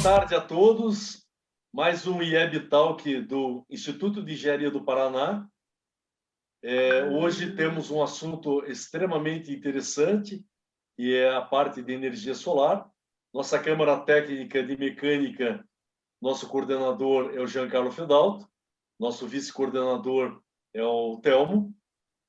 tarde a todos. Mais um IEB Talk do Instituto de Engenharia do Paraná. Hoje temos um assunto extremamente interessante, que é a parte de energia solar. Nossa Câmara Técnica de Mecânica, nosso coordenador é o Giancarlo Fedalto, nosso vice-coordenador é o Telmo,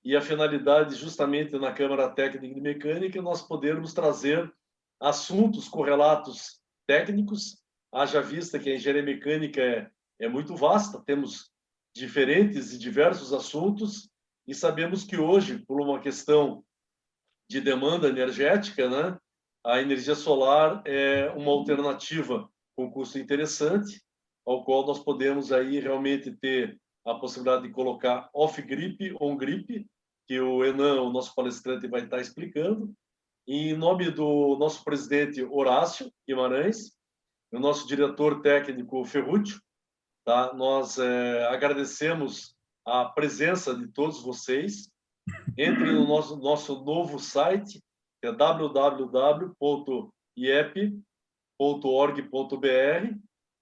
e a finalidade, justamente na Câmara Técnica de Mecânica, é nós podermos trazer assuntos correlatos técnicos, haja vista que a engenharia mecânica é muito vasta, temos diferentes e diversos assuntos, e sabemos que hoje, por uma questão de demanda energética, né, a energia solar é uma alternativa com custo interessante, ao qual nós podemos aí realmente ter a possibilidade de colocar off-grid, on-grid, que o Enan, o nosso palestrante, vai estar explicando. E em nome do nosso presidente Horácio Guimarães, o nosso diretor técnico Ferrúcio, tá? Nós agradecemos a presença de todos vocês. Entre no nosso novo site, que é www.iep.org.br.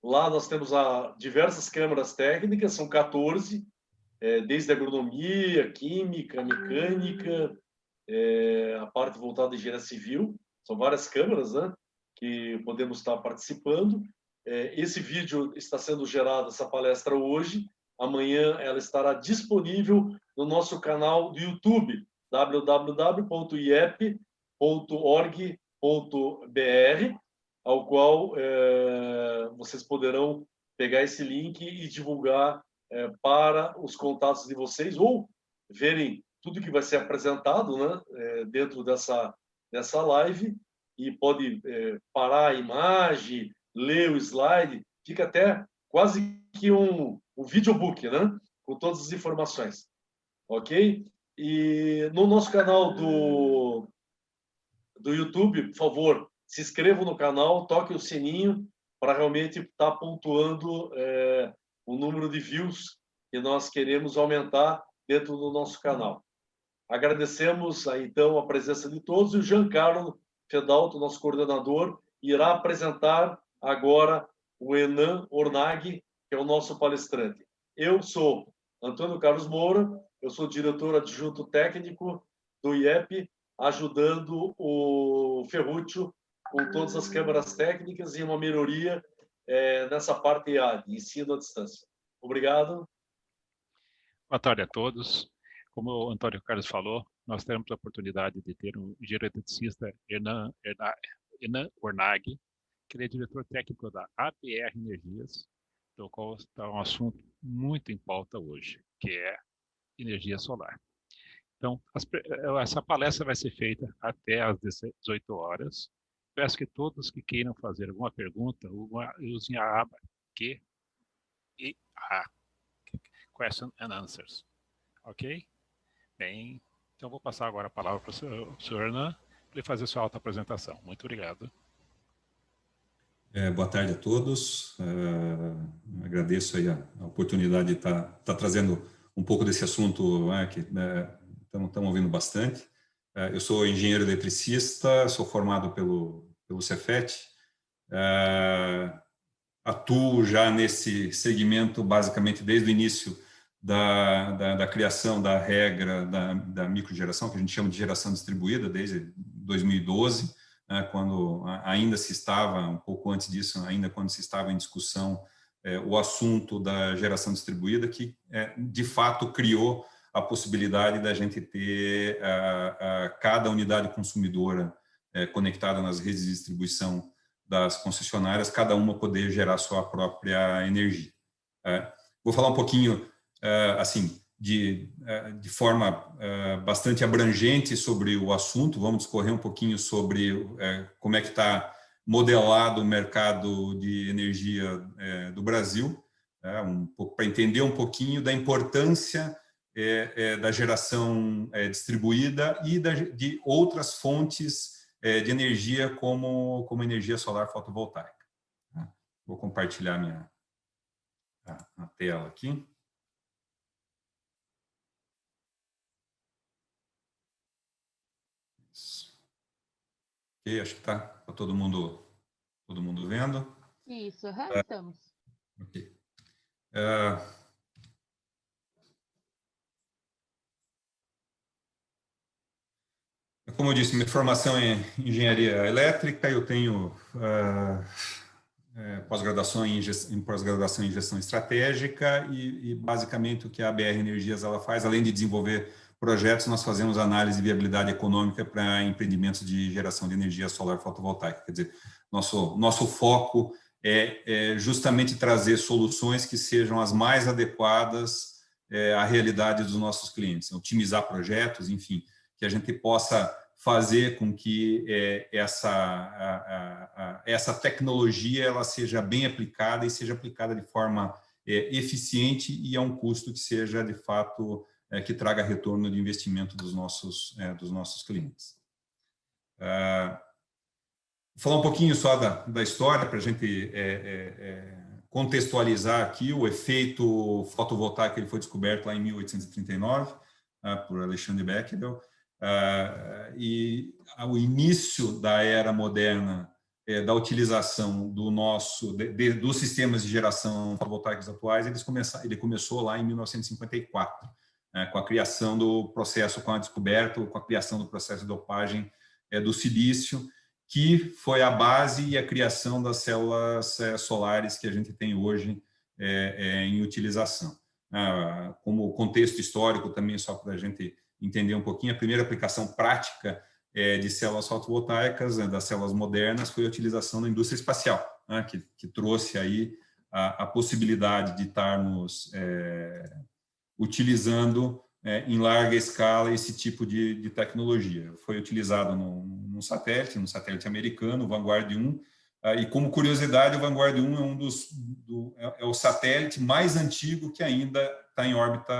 Lá nós temos diversas câmaras técnicas, são 14, desde agronomia, química, mecânica, a parte voltada à engenharia civil. São várias câmaras, né, que podemos estar participando. Esse vídeo está sendo gerado, essa palestra hoje. Amanhã ela estará disponível no nosso canal do YouTube, www.iep.org.br, ao qual vocês poderão pegar esse link e divulgar para os contatos de vocês, ou verem tudo que vai ser apresentado, né, dentro dessa live, e pode parar a imagem, ler o slide, fica até quase que um videobook, né, com todas as informações, ok? E no nosso canal do YouTube, por favor, se inscrevam no canal, toque o sininho para realmente estar pontuando o número de views que nós queremos aumentar dentro do nosso canal. Agradecemos, então, a presença de todos, e o Giancarlo Fedalto, nosso coordenador, irá apresentar agora o Enan Ornag, que é o nosso palestrante. Eu sou Antônio Carlos Moura, eu sou diretor adjunto técnico do IEP, ajudando o Ferrúcio com todas as câmaras técnicas e uma melhoria nessa parte EAD, ensino à distância. Obrigado. Boa tarde a todos. Como o Antônio Carlos falou, nós temos a oportunidade de ter um geroticista, Enan Ornag, que ele é diretor técnico da APR Energias, do qual está um assunto muito em pauta hoje, que é energia solar. Então, essa palestra vai ser feita até às 18 horas. Peço que todos que queiram fazer alguma pergunta usem a aba Q e A, Question and Answers. Ok? Bem, então vou passar agora a palavra para o senhor Hernan, para ele fazer sua auto-apresentação. Muito obrigado. Boa tarde a todos. Agradeço aí a oportunidade de estar trazendo um pouco desse assunto que estamos ouvindo bastante. Eu sou engenheiro eletricista, sou formado pelo Cefet. Atuo já nesse segmento basicamente desde o início da criação da regra da microgeração, que a gente chama de geração distribuída, desde 2012, quando ainda se estava, um pouco antes disso, ainda quando se estava em discussão o assunto da geração distribuída, que de fato criou a possibilidade da gente ter cada unidade consumidora conectada nas redes de distribuição das concessionárias, cada uma poder gerar sua própria energia. Vou falar um pouquinho assim, de forma bastante abrangente sobre o assunto. Vamos discorrer um pouquinho sobre como é que está modelado o mercado de energia do Brasil, para entender um pouquinho da importância da geração distribuída e de outras fontes de energia como energia solar fotovoltaica. Vou compartilhar a tela aqui. Ok, acho que está todo mundo vendo. Isso, estamos. Ok. Como eu disse, minha formação é em engenharia elétrica, eu tenho pós-graduação em gestão estratégica e basicamente o que a BR Energias ela faz, além de desenvolver projetos, nós fazemos análise de viabilidade econômica para empreendimentos de geração de energia solar fotovoltaica. Quer dizer, nosso foco é justamente trazer soluções que sejam as mais adequadas à realidade dos nossos clientes, otimizar projetos, enfim, que a gente possa fazer com que essa tecnologia ela seja bem aplicada e seja aplicada de forma eficiente e a um custo que seja, de fato, que traga retorno de investimento dos nossos clientes. Vou falar um pouquinho só da história para a gente contextualizar aqui. O efeito fotovoltaico ele foi descoberto lá em 1839 por Alexandre Becquerel. E ao início da era moderna da utilização dos sistemas de geração fotovoltaicos atuais, ele começou lá em 1954, com a criação do processo, com a descoberta, com a criação do processo de dopagem do silício, que foi a base e a criação das células solares que a gente tem hoje em utilização. Como contexto histórico também, só para a gente entender um pouquinho, a primeira aplicação prática de células fotovoltaicas, das células modernas, foi a utilização na indústria espacial, que trouxe aí a possibilidade de estarmos utilizando em larga escala esse tipo de tecnologia. Foi utilizado num satélite americano, o Vanguard 1, e como curiosidade, o Vanguard 1 é o satélite mais antigo que ainda está em órbita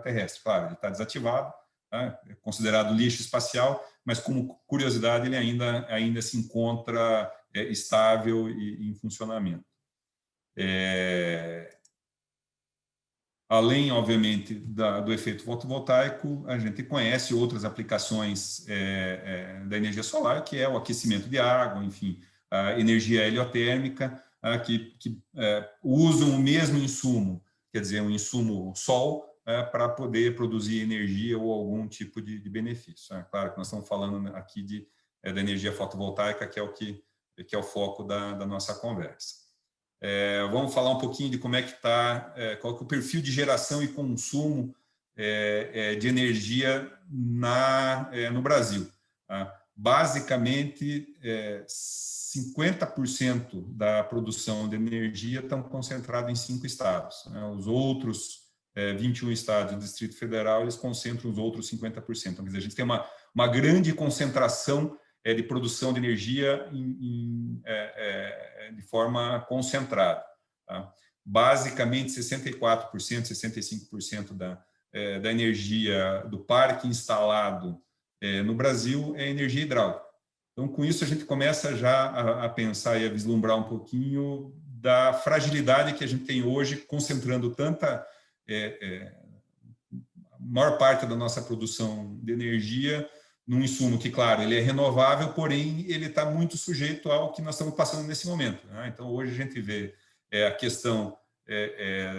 terrestre. Claro, ele está desativado, é considerado lixo espacial, mas como curiosidade ele ainda se encontra estável e em funcionamento. Além, obviamente, do efeito fotovoltaico, a gente conhece outras aplicações da energia solar, que é o aquecimento de água, enfim, a energia heliotérmica, que usam o mesmo insumo, quer dizer, um insumo sol, para poder produzir energia ou algum tipo de benefício. Claro que nós estamos falando aqui da energia fotovoltaica, que é o foco da nossa conversa. Vamos falar um pouquinho de como é que está, qual que é o perfil de geração e consumo de energia no Brasil. Basicamente, 50% da produção de energia estão concentrados em 5 estados. Os outros 21 estados do Distrito Federal, eles concentram os outros 50%. Então, quer dizer, a gente tem uma grande concentração de produção de energia de forma concentrada. Basicamente, 64%, 65% da energia do parque instalado no Brasil é energia hidráulica. Então, com isso, a gente começa já a pensar e a vislumbrar um pouquinho da fragilidade que a gente tem hoje, concentrando a maior parte da nossa produção de energia num insumo que, claro, ele é renovável, porém, ele está muito sujeito ao que nós estamos passando nesse momento. Então, hoje a gente vê a questão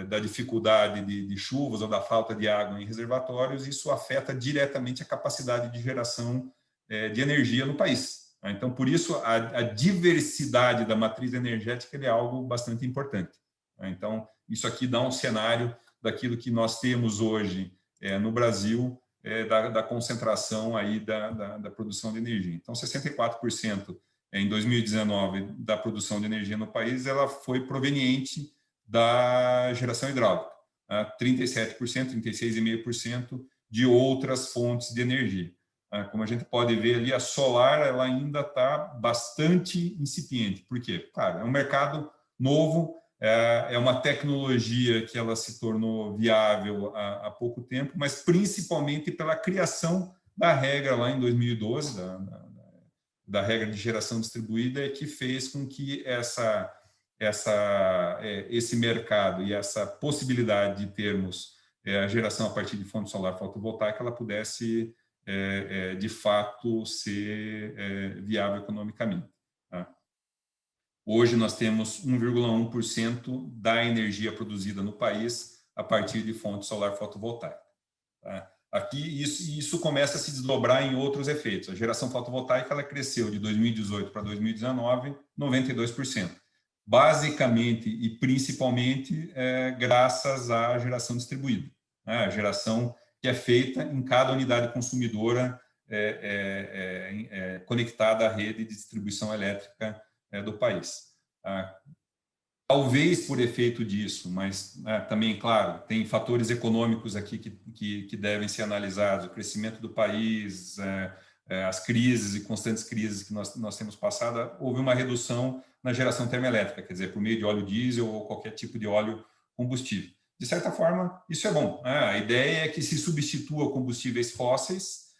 da dificuldade de chuvas ou da falta de água em reservatórios, isso afeta diretamente a capacidade de geração de energia no país. Então, por isso, a diversidade da matriz energética é algo bastante importante. Então, isso aqui dá um cenário daquilo que nós temos hoje no Brasil, da concentração aí da produção de energia. Então, 64% em 2019 da produção de energia no país ela foi proveniente da geração hidráulica, 37%, 36,5% de outras fontes de energia. Como a gente pode ver ali, a solar ela ainda está bastante incipiente. Por quê? Claro, é um mercado novo, é uma tecnologia que ela se tornou viável há pouco tempo, mas principalmente pela criação da regra lá em 2012, da regra de geração distribuída, que fez com que esse mercado e essa possibilidade de termos a geração a partir de fonte solar fotovoltaica ela pudesse, de fato, ser viável economicamente. Hoje nós temos 1,1% da energia produzida no país a partir de fonte solar fotovoltaica. Tá? Aqui isso começa a se desdobrar em outros efeitos. A geração fotovoltaica ela cresceu de 2018 para 2019 92%. Basicamente e principalmente graças à geração distribuída, né? A geração que é feita em cada unidade consumidora conectada à rede de distribuição elétrica do país. Talvez por efeito disso, mas também, claro, tem fatores econômicos aqui que devem ser analisados, o crescimento do país, as crises e constantes crises que nós temos passado, houve uma redução na geração termoelétrica, quer dizer, por meio de óleo diesel ou qualquer tipo de óleo combustível. De certa forma, isso é bom. A ideia é que se substitua combustíveis fósseis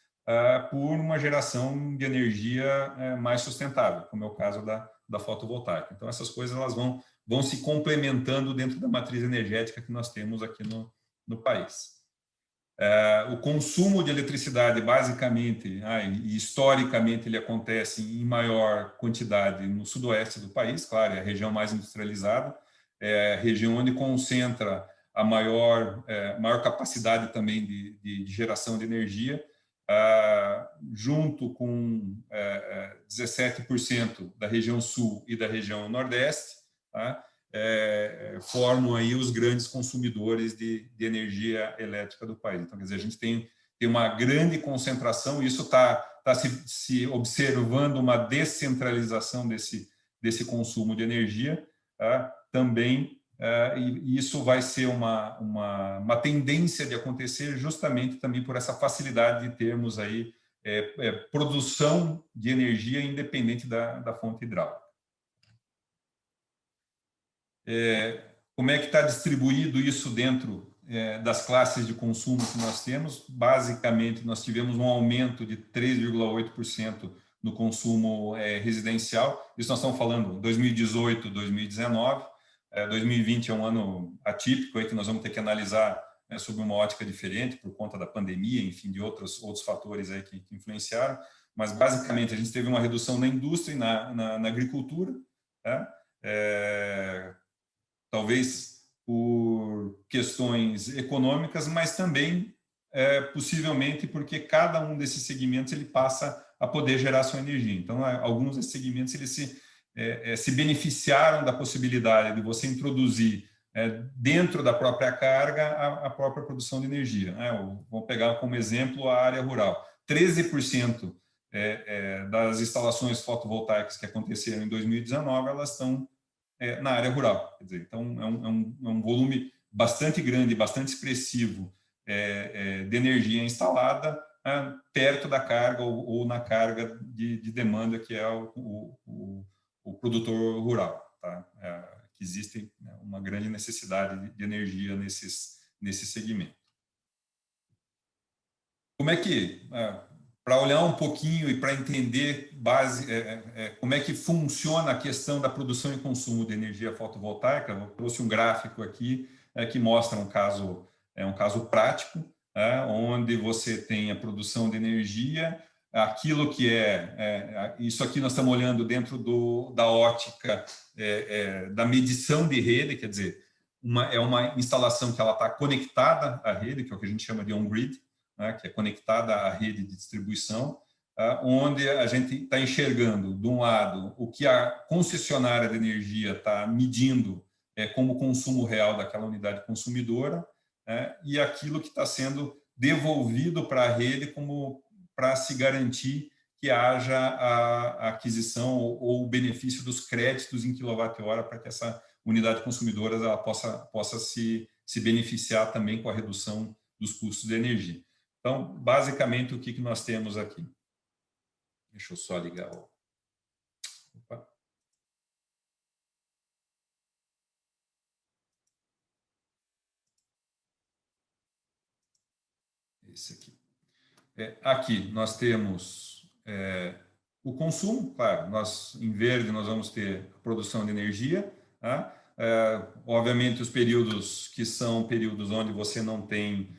por uma geração de energia mais sustentável, como é o caso da fotovoltaica. Então, essas coisas elas vão se complementando dentro da matriz energética que nós temos aqui no país. O consumo de eletricidade, basicamente, e historicamente, ele acontece em maior quantidade no sudoeste do país, claro, é a região mais industrializada, é a região onde concentra a maior capacidade também de geração de energia, junto com 17% da região sul e da região nordeste, tá? Formam aí os grandes consumidores de energia elétrica do país. Então, quer dizer, a gente tem uma grande concentração, e isso está se observando uma descentralização desse consumo de energia, tá? Também, e isso vai ser uma tendência de acontecer justamente também por essa facilidade de termos aí produção de energia independente da fonte hidráulica. Como é que está distribuído isso dentro das classes de consumo que nós temos? Basicamente, nós tivemos um aumento de 3,8% no consumo residencial. Isso nós estamos falando 2018, 2019. 2020 é um ano atípico, aí que nós vamos ter que analisar sob uma ótica diferente, por conta da pandemia, enfim, de outros fatores aí que influenciaram. Mas, basicamente, a gente teve uma redução na indústria e na agricultura, tá? Talvez por questões econômicas, mas também possivelmente porque cada um desses segmentos ele passa a poder gerar sua energia. Então, alguns desses segmentos eles se beneficiaram da possibilidade de você introduzir dentro da própria carga a própria produção de energia. Vamos pegar como exemplo a área rural. 13% das instalações fotovoltaicas que aconteceram em 2019, elas estão na área rural. Quer dizer, então, é um volume bastante grande, bastante expressivo de energia instalada perto da carga ou na carga de demanda que é o produtor rural. Tá? Que existe uma grande necessidade de energia nesse segmento. Como é que... para olhar um pouquinho e para entender como é que funciona a questão da produção e consumo de energia fotovoltaica, eu trouxe um gráfico aqui que mostra um caso prático, onde você tem a produção de energia, aquilo que isso aqui nós estamos olhando dentro da ótica da medição de rede, quer dizer, é uma instalação que ela está conectada à rede, que é o que a gente chama de on-grid, que é conectada à rede de distribuição, onde a gente está enxergando, de um lado, o que a concessionária de energia está medindo como consumo real daquela unidade consumidora, e aquilo que está sendo devolvido para a rede como para se garantir que haja a aquisição ou o benefício dos créditos em quilowatt-hora para que essa unidade consumidora ela possa se beneficiar também com a redução dos custos de energia. Então, basicamente, o que nós temos aqui? Deixa eu só ligar o... Opa. Esse aqui. Aqui nós temos o consumo, claro, em verde nós vamos ter a produção de energia, tá? Obviamente, os períodos que são períodos onde você não tem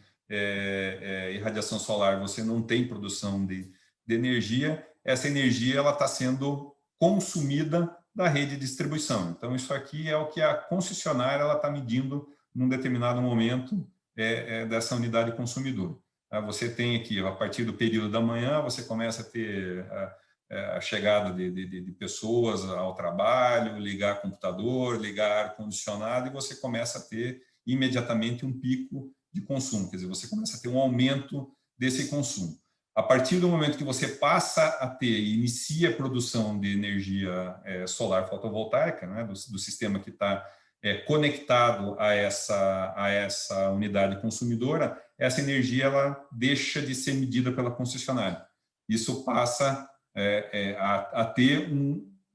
irradiação solar, você não tem produção de energia, essa energia ela está sendo consumida da rede de distribuição. Então, isso aqui é o que a concessionária está medindo num determinado momento dessa unidade consumidora. Você tem aqui, a partir do período da manhã, você começa a ter a chegada de pessoas ao trabalho, ligar computador, ligar ar-condicionado, e você começa a ter imediatamente um pico de consumo, quer dizer, você começa a ter um aumento desse consumo. A partir do momento que você passa a ter e inicia a produção de energia solar fotovoltaica, né, do sistema que está conectado a essa unidade consumidora, essa energia ela deixa de ser medida pela concessionária. Isso passa a ter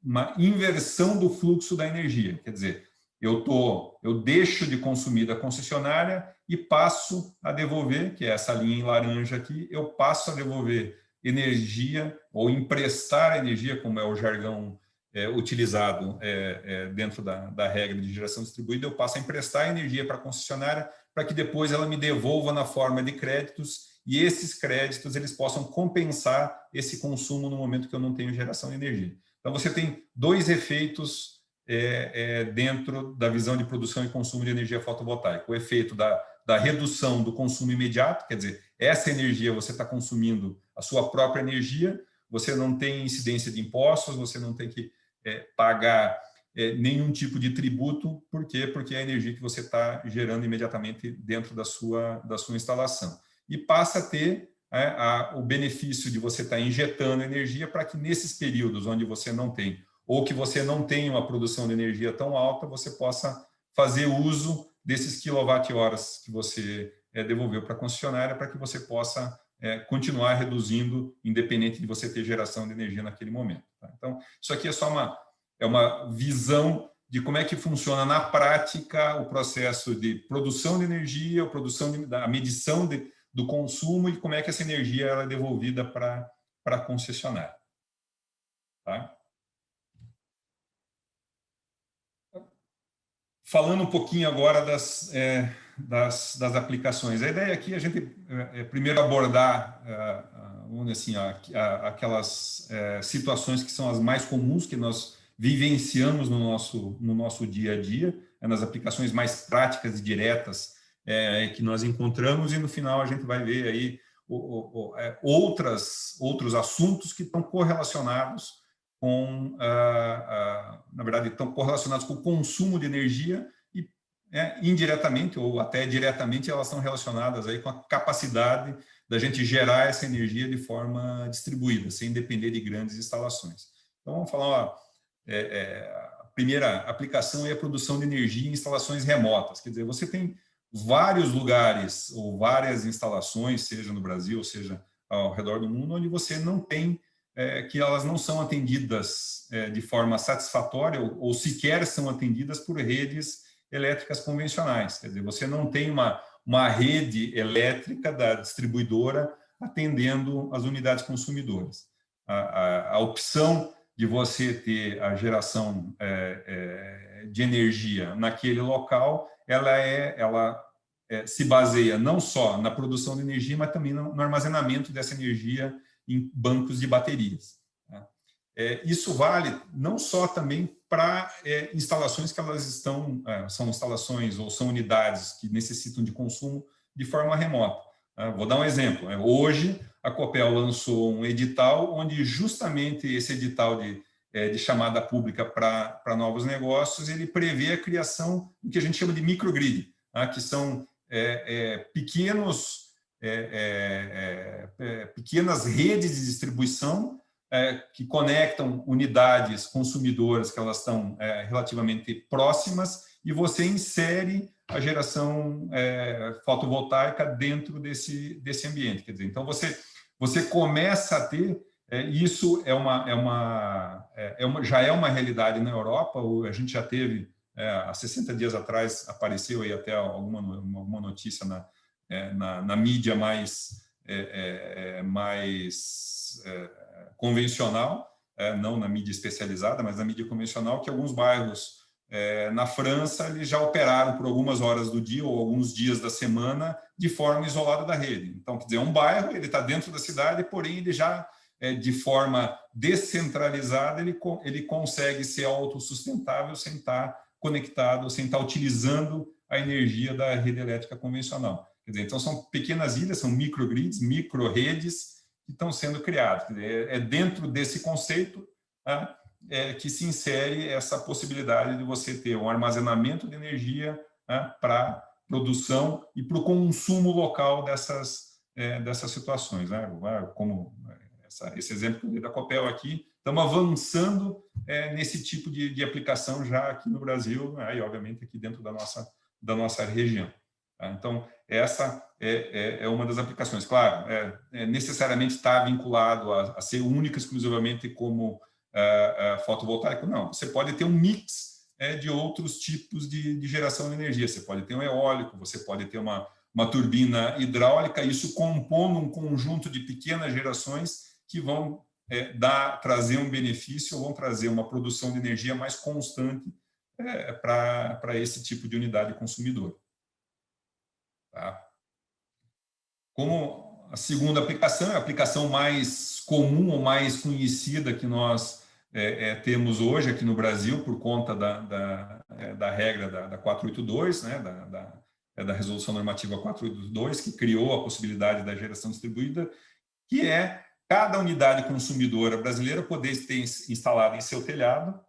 uma inversão do fluxo da energia. Quer dizer, eu deixo de consumir da concessionária e passo a devolver, que é essa linha em laranja aqui, eu passo a devolver energia ou emprestar energia, como é o jargão utilizado dentro da regra de geração distribuída, eu passo a emprestar energia para a concessionária para que depois ela me devolva na forma de créditos, e esses créditos eles possam compensar esse consumo no momento que eu não tenho geração de energia. Então, você tem dois efeitos dentro da visão de produção e consumo de energia fotovoltaica. O efeito da redução do consumo imediato, quer dizer, essa energia você está consumindo a sua própria energia, você não tem incidência de impostos, você não tem que pagar nenhum tipo de tributo. Por quê? Porque é a energia que você está gerando imediatamente dentro da sua instalação. E passa a ter o benefício de você estar injetando energia para que nesses períodos onde você não tem, ou que você não tem uma produção de energia tão alta, você possa fazer uso desses quilowatt-horas que você devolveu para a concessionária, para que você possa continuar reduzindo, independente de você ter geração de energia naquele momento. Tá? Então, isso aqui é só uma visão de como é que funciona na prática o processo de produção de energia, a medição do consumo e como é que essa energia ela é devolvida para a concessionária. Tá? Falando um pouquinho agora das aplicações. A ideia aqui é a gente primeiro abordar assim, aquelas situações que são as mais comuns que nós vivenciamos no nosso dia a dia, nas aplicações mais práticas e diretas que nós encontramos, e no final a gente vai ver aí outros assuntos que estão correlacionados na verdade, estão correlacionados com o consumo de energia e indiretamente ou até diretamente elas estão relacionadas aí com a capacidade da gente gerar essa energia de forma distribuída, sem depender de grandes instalações. Então, vamos falar, a primeira aplicação é a produção de energia em instalações remotas. Quer dizer, você tem vários lugares ou várias instalações, seja no Brasil, seja ao redor do mundo, onde você não tem que elas não são atendidas de forma satisfatória ou sequer são atendidas por redes elétricas convencionais. Quer dizer, você não tem uma rede elétrica da distribuidora atendendo as unidades consumidoras. A opção de você ter a geração de energia naquele local, ela se baseia não só na produção de energia, mas também no armazenamento dessa energia em bancos de baterias. Isso vale não só também para instalações que elas são instalações ou são unidades que necessitam de consumo de forma remota. Vou dar um exemplo. Hoje, a Copel lançou um edital onde justamente esse edital de chamada pública para novos negócios, ele prevê a criação do que a gente chama de microgrid, que são pequenas redes de distribuição que conectam unidades consumidoras que elas estão relativamente próximas, e você insere a geração fotovoltaica dentro desse ambiente. Quer dizer, então você começa a ter isso já é uma realidade na Europa. A gente já teve há 60 dias atrás, apareceu aí até alguma notícia na mídia mais convencional, não na mídia especializada, mas na mídia convencional, que alguns bairros na França eles já operaram por algumas horas do dia ou alguns dias da semana de forma isolada da rede. Então, quer dizer, um bairro ele está dentro da cidade, porém ele já de forma descentralizada, ele consegue ser autossustentável sem estar conectado, sem estar utilizando a energia da rede elétrica convencional. Quer dizer, então, são pequenas ilhas, são microgrids, micro-redes que estão sendo criadas. Quer dizer, é dentro desse conceito, tá, que se insere essa possibilidade de você ter um armazenamento de energia, tá, para produção e para o consumo local dessas situações, né? Como esse exemplo que eu dei da Copel aqui, estamos avançando nesse tipo de aplicação já aqui no Brasil, e obviamente aqui dentro da nossa região. Tá? Então, essa é uma das aplicações. Claro, necessariamente está vinculado a ser única exclusivamente como fotovoltaico? Não, você pode ter um mix de outros tipos de geração de energia. Você pode ter um eólico, você pode ter uma turbina hidráulica, isso compondo um conjunto de pequenas gerações que vão trazer um benefício ou vão trazer uma produção de energia mais constante para esse tipo de unidade consumidora. Tá? Como a segunda aplicação, é a aplicação mais comum ou mais conhecida que nós temos hoje aqui no Brasil, por conta da regra da 482, né, da Resolução Normativa 482, que criou a possibilidade da geração distribuída, que é cada unidade consumidora brasileira poder ter instalado em seu telhado,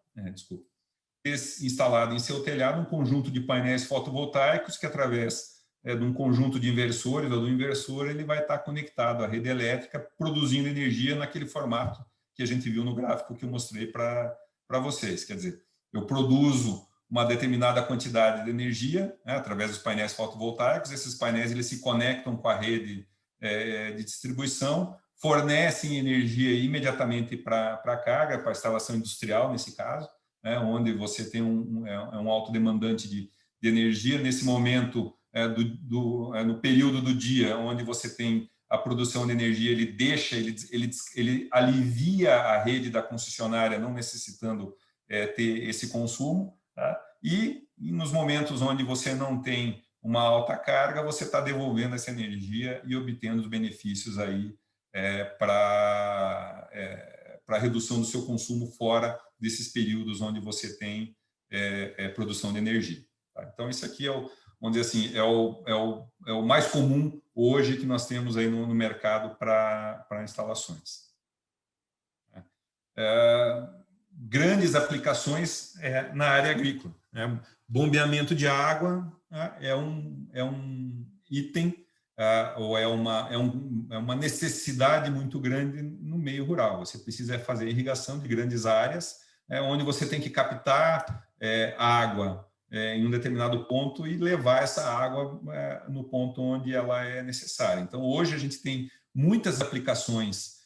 instalado em seu telhado um conjunto de painéis fotovoltaicos que, através de um conjunto de inversores ou do inversor, ele vai estar conectado à rede elétrica, produzindo energia naquele formato que a gente viu no gráfico que eu mostrei para vocês. Quer dizer, eu produzo uma determinada quantidade de energia, né, através dos painéis fotovoltaicos. Esses painéis eles se conectam com a rede de distribuição, fornecem energia imediatamente para a carga, para a instalação industrial, nesse caso, né, onde você tem um alto demandante de energia. Nesse momento, no período do dia, onde você tem a produção de energia, ele alivia a rede da concessionária, não necessitando ter esse consumo, tá? E nos momentos onde você não tem uma alta carga, você está devolvendo essa energia e obtendo os benefícios aí para a redução do seu consumo fora desses períodos onde você tem produção de energia. Tá? Então, isso aqui vamos dizer assim, é o mais comum hoje que nós temos aí no mercado para instalações. Grandes aplicações na área agrícola. Bombeamento de água é um item ou é uma necessidade muito grande no meio rural. Você precisa fazer irrigação de grandes áreas, onde você tem que captar água em um determinado ponto e levar essa água no ponto onde ela é necessária. Então, hoje a gente tem muitas aplicações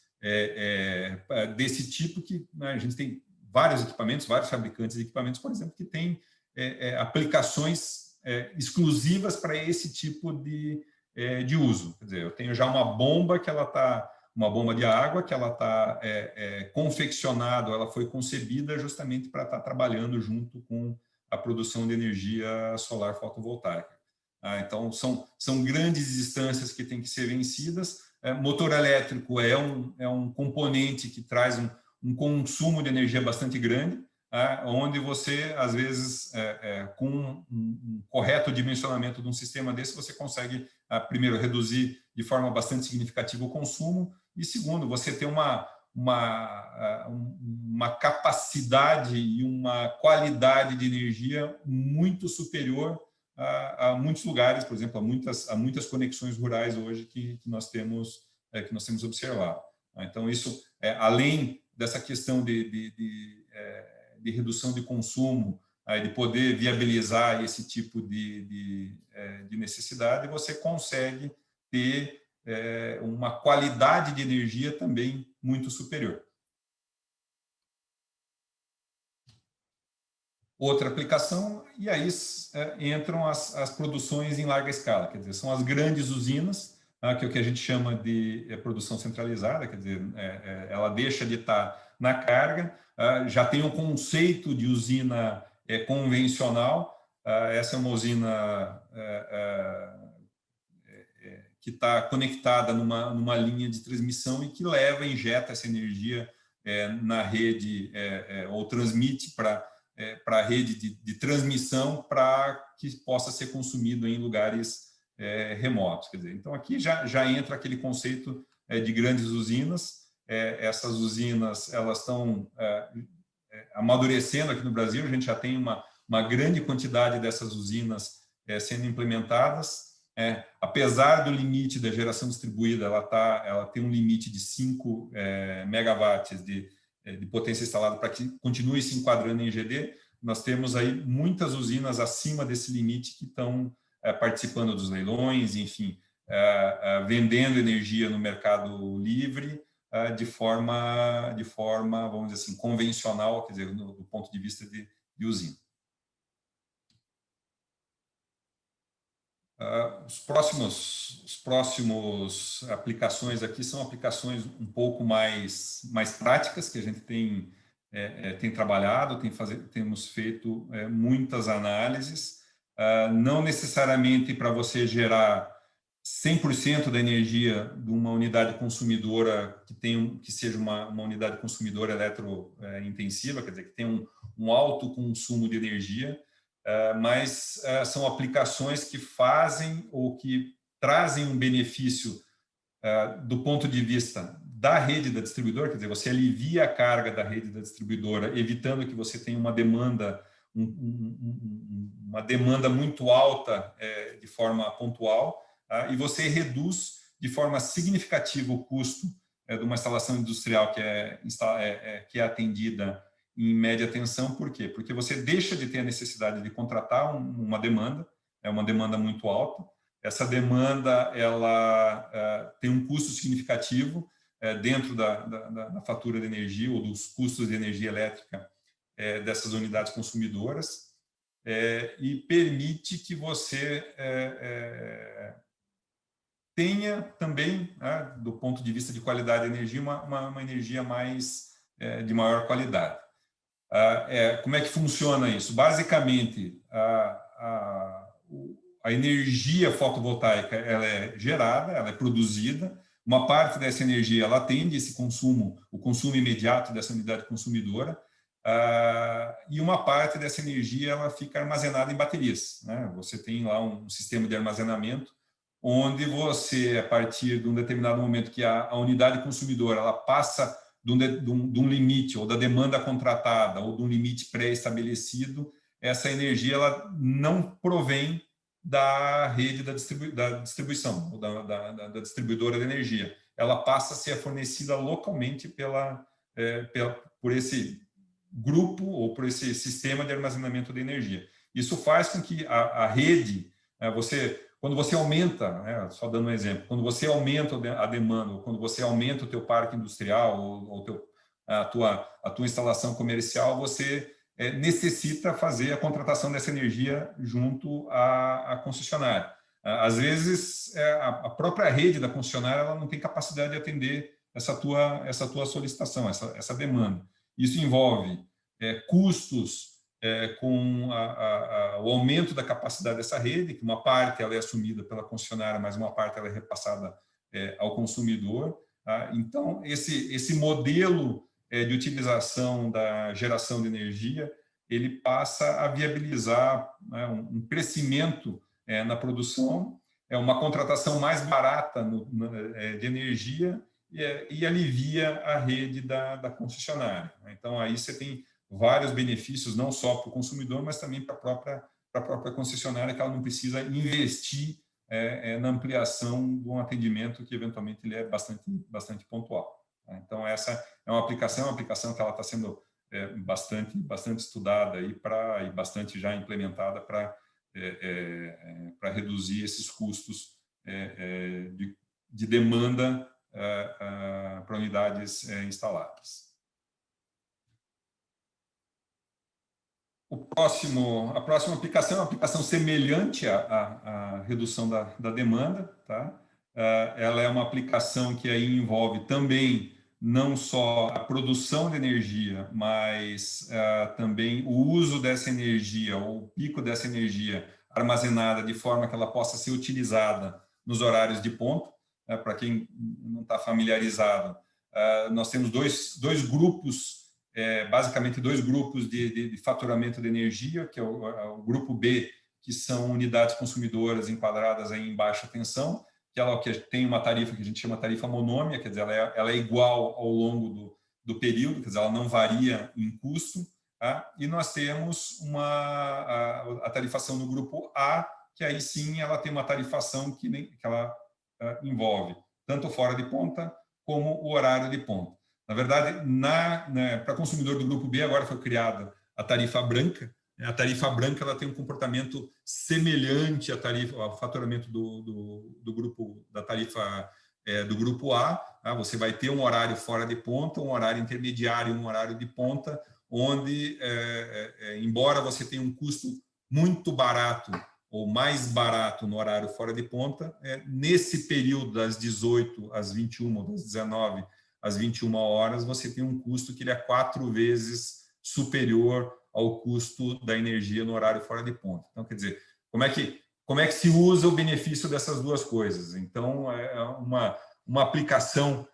desse tipo, que a gente tem vários equipamentos, vários fabricantes de equipamentos, por exemplo, que têm aplicações exclusivas para esse tipo de uso. Quer dizer, eu tenho já uma bomba uma bomba de água que ela está confeccionada, ela foi concebida justamente para estar trabalhando junto com a produção de energia solar fotovoltaica. Então, são grandes distâncias que têm que ser vencidas. Motor elétrico é um componente que traz um consumo de energia bastante grande, onde você, às vezes, com um correto dimensionamento de um sistema desse, você consegue, primeiro, reduzir de forma bastante significativa o consumo, e, segundo, você ter uma capacidade e uma qualidade de energia muito superior a muitos lugares, por exemplo, a muitas conexões rurais hoje que nós temos observado. Então, isso, além dessa questão de redução de consumo, de poder viabilizar esse tipo de necessidade, você consegue ter uma qualidade de energia também muito superior. Outra aplicação, e aí entram as produções em larga escala, quer dizer, são as grandes usinas, que é o que a gente chama de produção centralizada, quer dizer, ela deixa de estar na carga, já tem um conceito de usina convencional. Essa é uma usina que está conectada numa linha de transmissão e que injeta essa energia na rede ou transmite para a rede de transmissão para que possa ser consumido em lugares remotos. Quer dizer, então, aqui já entra aquele conceito de grandes usinas. Essas usinas elas estão amadurecendo aqui no Brasil. A gente já tem uma grande quantidade dessas usinas sendo implementadas. Apesar do limite da geração distribuída, ela tem um limite de 5 megawatts de potência instalada para que continue se enquadrando em GD. Nós temos aí muitas usinas acima desse limite que estão participando dos leilões, enfim, vendendo energia no mercado livre de forma, vamos dizer assim, convencional, quer dizer, do ponto de vista de usina. Os próximos aplicações aqui são aplicações um pouco mais práticas, que a gente tem trabalhado, temos feito muitas análises, não necessariamente para você gerar 100% da energia de uma unidade consumidora que seja uma unidade consumidora eletrointensiva, quer dizer, que tem um alto consumo de energia, mas são aplicações que fazem ou que trazem um benefício do ponto de vista da rede da distribuidora, quer dizer, você alivia a carga da rede da distribuidora, evitando que você tenha uma demanda muito alta de forma pontual, e você reduz de forma significativa o custo de uma instalação industrial que é atendida em média tensão. Por quê? Porque você deixa de ter a necessidade de contratar uma demanda muito alta. Essa demanda ela tem um custo significativo dentro da fatura de energia ou dos custos de energia elétrica dessas unidades consumidoras, e permite que você tenha também, do ponto de vista de qualidade de energia, uma energia de maior qualidade. Como é que funciona isso? Basicamente, a energia fotovoltaica ela é gerada, ela é produzida, uma parte dessa energia ela atende o consumo imediato dessa unidade consumidora, e uma parte dessa energia ela fica armazenada em baterias, né? Você tem lá um sistema de armazenamento, onde você, a partir de um determinado momento que a unidade consumidora ela passa de um limite, ou da demanda contratada, ou de um limite pré-estabelecido, essa energia ela não provém da rede da distribuição, ou da distribuidora de energia. Ela passa a ser fornecida localmente por esse grupo, ou por esse sistema de armazenamento de energia. Isso faz com que a rede, quando você aumenta, só dando um exemplo, quando você aumenta a demanda, ou quando você aumenta o teu parque industrial, ou a tua instalação comercial, você necessita fazer a contratação dessa energia junto à concessionária. Às vezes, a própria rede da concessionária ela não tem capacidade de atender essa tua solicitação, essa demanda. Isso envolve custos com o aumento da capacidade dessa rede, que uma parte ela é assumida pela concessionária, mas uma parte ela é repassada ao consumidor. Então, esse modelo de utilização da geração de energia, ele passa a viabilizar um crescimento na produção, uma contratação mais barata de energia e alivia a rede da concessionária. Então, aí você tem vários benefícios, não só para o consumidor, mas também para a própria concessionária, que ela não precisa investir na ampliação de um atendimento que, eventualmente, ele é bastante pontual. Então, essa é uma aplicação que ela está sendo bastante estudada e bastante já implementada para reduzir esses custos de demanda para unidades instaladas. A próxima aplicação é uma aplicação semelhante à redução da demanda, tá? Ela é uma aplicação que aí envolve também não só a produção de energia, mas também o uso dessa energia, ou o pico dessa energia armazenada de forma que ela possa ser utilizada nos horários de ponta. Para quem não está familiarizado, nós temos dois grupos, basicamente dois grupos de faturamento de energia, que é o grupo B, que são unidades consumidoras enquadradas aí em baixa tensão, que tem uma tarifa que a gente chama tarifa monômia, quer dizer, ela é igual ao longo do período, quer dizer, ela não varia em custo. Tá? E nós temos a tarifação no grupo A, que aí sim ela tem uma tarifação que ela envolve tanto fora de ponta como o horário de ponta. Na verdade, para consumidor do grupo B, agora foi criada a tarifa branca. A tarifa branca ela tem um comportamento semelhante ao faturamento do grupo da tarifa do grupo A. Tá? Você vai ter um horário fora de ponta, um horário intermediário e um horário de ponta, onde, embora você tenha um custo muito barato ou mais barato no horário fora de ponta, nesse período das 18 às 21, ou das 19 às 21 horas, você tem um custo que ele é 4 vezes superior ao custo da energia no horário fora de ponta. Então, quer dizer, como é que se usa o benefício dessas duas coisas? Então, é uma aplicação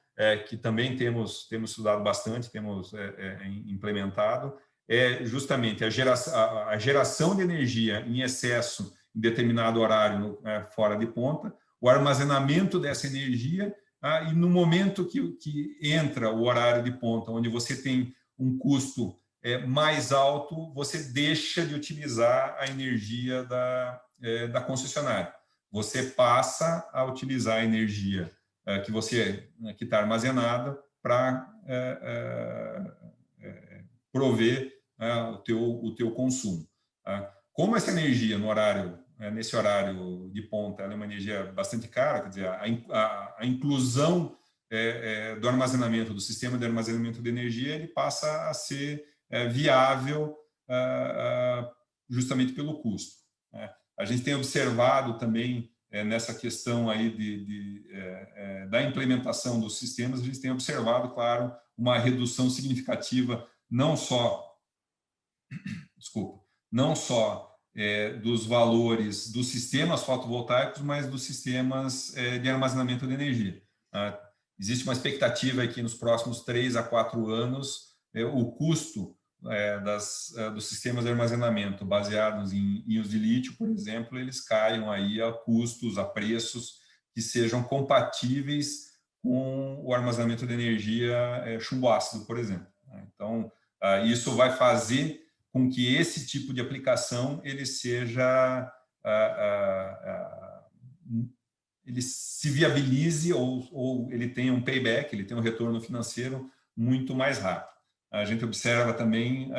que também temos estudado bastante, temos implementado, é justamente a geração de energia em excesso em determinado horário fora de ponta, o armazenamento dessa energia, e no momento que entra o horário de ponta, onde você tem um custo mais alto, você deixa de utilizar a energia da concessionária. Você passa a utilizar a energia que está armazenada para prover o teu consumo. Como essa energia nesse horário de ponta, ela é uma energia bastante cara, quer dizer, a inclusão do armazenamento, do sistema de armazenamento de energia, ele passa a ser viável justamente pelo custo. A gente tem observado também nessa questão aí da implementação dos sistemas, a gente tem observado, claro, uma redução significativa não só dos valores dos sistemas fotovoltaicos, mas dos sistemas de armazenamento de energia. Existe uma expectativa que nos próximos 3 a 4 anos o custo dos sistemas de armazenamento baseados em íons de lítio, por exemplo, eles caiam aí a custos, a preços que sejam compatíveis com o armazenamento de energia chumbo ácido, por exemplo. Então, isso vai fazer com que esse tipo de aplicação ele seja ele se viabilize ou ele tenha um payback, ele tenha um retorno financeiro muito mais rápido. A gente observa também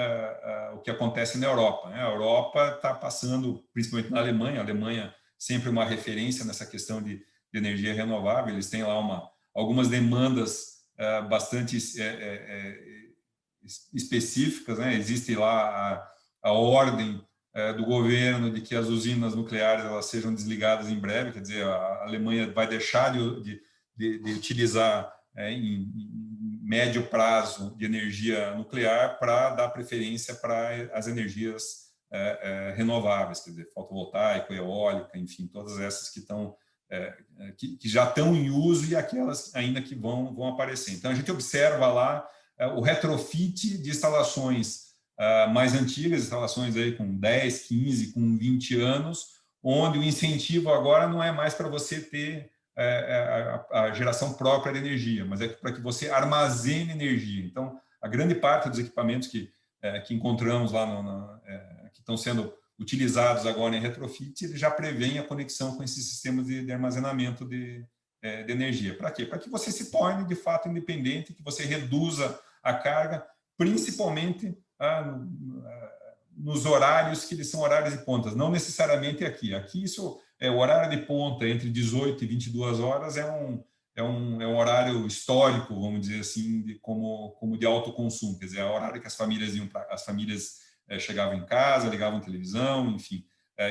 o que acontece na Europa. A Europa está passando, principalmente na Alemanha, a Alemanha sempre uma referência nessa questão de energia renovável, eles têm lá algumas demandas bastante específicas, né? Existe lá a ordem do governo de que as usinas nucleares elas sejam desligadas em breve, quer dizer, a Alemanha vai deixar de utilizar em médio prazo de energia nuclear para dar preferência para as energias renováveis, quer dizer, fotovoltaico, eólica, enfim, todas essas que já estão em uso e aquelas ainda que vão aparecer. Então, a gente observa lá o retrofit de instalações mais antigas, instalações aí com 10, 15, com 20 anos, onde o incentivo agora não é mais para você ter a geração própria de energia, mas é para que você armazene energia. Então, a grande parte dos equipamentos que encontramos lá, que estão sendo utilizados agora em retrofit, ele já prevê a conexão com esses sistemas de armazenamento de energia. Para quê? Para que você se torne, de fato, independente, que você reduza a carga, principalmente nos horários que eles são horários de pontas, não necessariamente aqui. Aqui, o horário de ponta entre 18 e 22 horas é um horário histórico, vamos dizer assim, como de alto consumo, quer dizer, é o horário que as famílias chegavam em casa, ligavam televisão, enfim.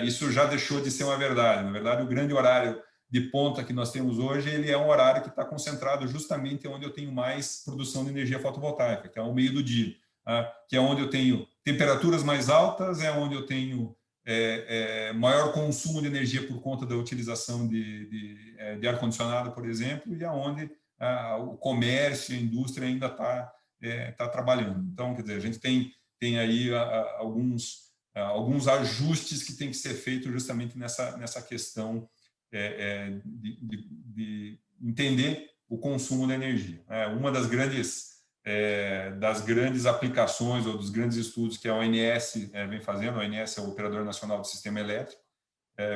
Isso já deixou de ser uma verdade. Na verdade, o grande horário de ponta que nós temos hoje, ele é um horário que está concentrado justamente onde eu tenho mais produção de energia fotovoltaica, que é o meio do dia, que é onde eu tenho temperaturas mais altas, é onde eu tenho maior consumo de energia por conta da utilização de ar-condicionado, por exemplo, e aonde o comércio, a indústria ainda está trabalhando. Então, quer dizer, a gente tem aí alguns ajustes que tem que ser feitos justamente nessa questão de entender o consumo da energia. Uma das grandes aplicações ou dos grandes estudos que a ONS vem fazendo, a ONS é o Operador Nacional do Sistema Elétrico,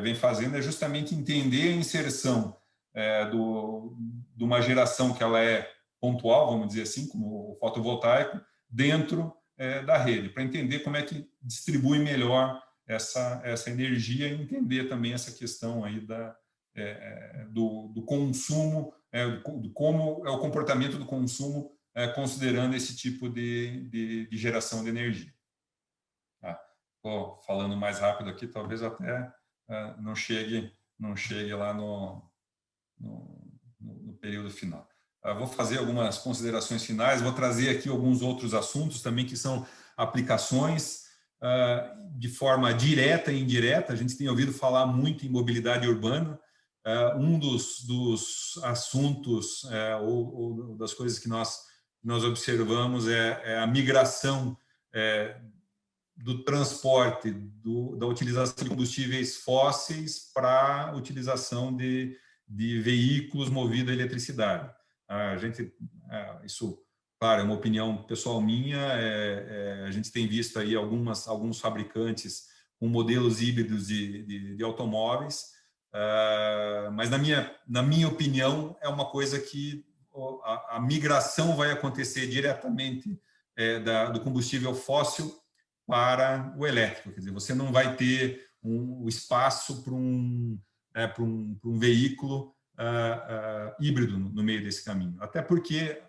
vem fazendo é justamente entender a inserção de uma geração que ela é pontual, vamos dizer assim, como o fotovoltaico, dentro da rede, para entender como é que distribui melhor essa energia e entender também essa questão aí do consumo, de como é o comportamento do consumo, considerando esse tipo de geração de energia. Estou falando mais rápido aqui, talvez até não chegue lá no período final. Vou fazer algumas considerações finais, vou trazer aqui alguns outros assuntos também que são aplicações de forma direta e indireta. A gente tem ouvido falar muito em mobilidade urbana. Um dos assuntos ou das coisas que nós observamos é a migração do transporte, da utilização de combustíveis fósseis para a utilização de veículos movidos a eletricidade. Isso, claro, é uma opinião pessoal minha, a gente tem visto aí alguns fabricantes com modelos híbridos de automóveis, mas na minha opinião é uma coisa que a migração vai acontecer diretamente do combustível fóssil para o elétrico. Quer dizer, você não vai ter o espaço para um veículo híbrido no meio desse caminho. Até porque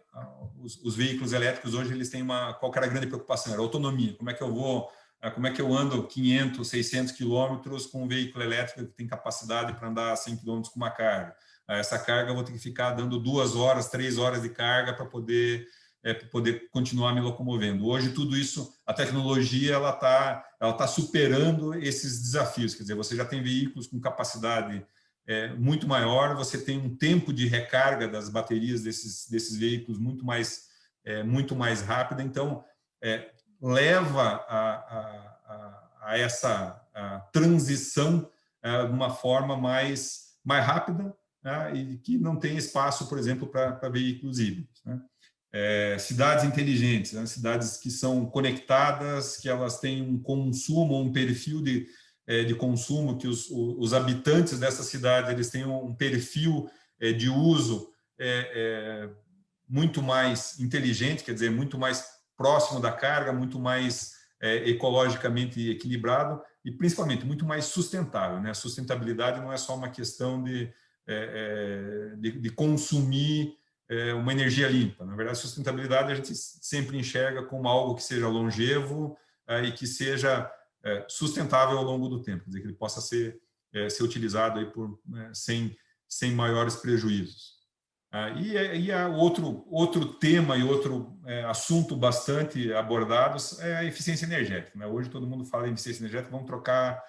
os veículos elétricos hoje eles têm qual que era a grande preocupação? Era a autonomia. Como é que eu ando 500, 600 quilômetros com um veículo elétrico que tem capacidade para andar 100 quilômetros com uma carga? Essa carga eu vou ter que ficar dando 2 horas, 3 horas de carga para poder continuar me locomovendo. Hoje, tudo isso, a tecnologia ela tá superando esses desafios. Quer dizer, você já tem veículos com capacidade muito maior, você tem um tempo de recarga das baterias desses veículos muito mais rápido. Então, leva a essa transição de uma forma mais rápida, né, e que não tem espaço, por exemplo, para veículos híbridos, né? Cidades inteligentes, né? Cidades que são conectadas, que elas têm um consumo, um perfil de consumo, que os habitantes dessa cidade eles têm um perfil de uso muito mais inteligente, quer dizer, muito mais próximo da carga, muito mais ecologicamente equilibrado e, principalmente, muito mais sustentável, né? A sustentabilidade não é só uma questão de consumir uma energia limpa. Na verdade, sustentabilidade a gente sempre enxerga como algo que seja longevo e que seja sustentável ao longo do tempo, quer dizer, que ele possa ser utilizado aí sem maiores prejuízos. E outro tema e outro assunto bastante abordado é a eficiência energética, né? Hoje todo mundo fala em eficiência energética, vamos trocar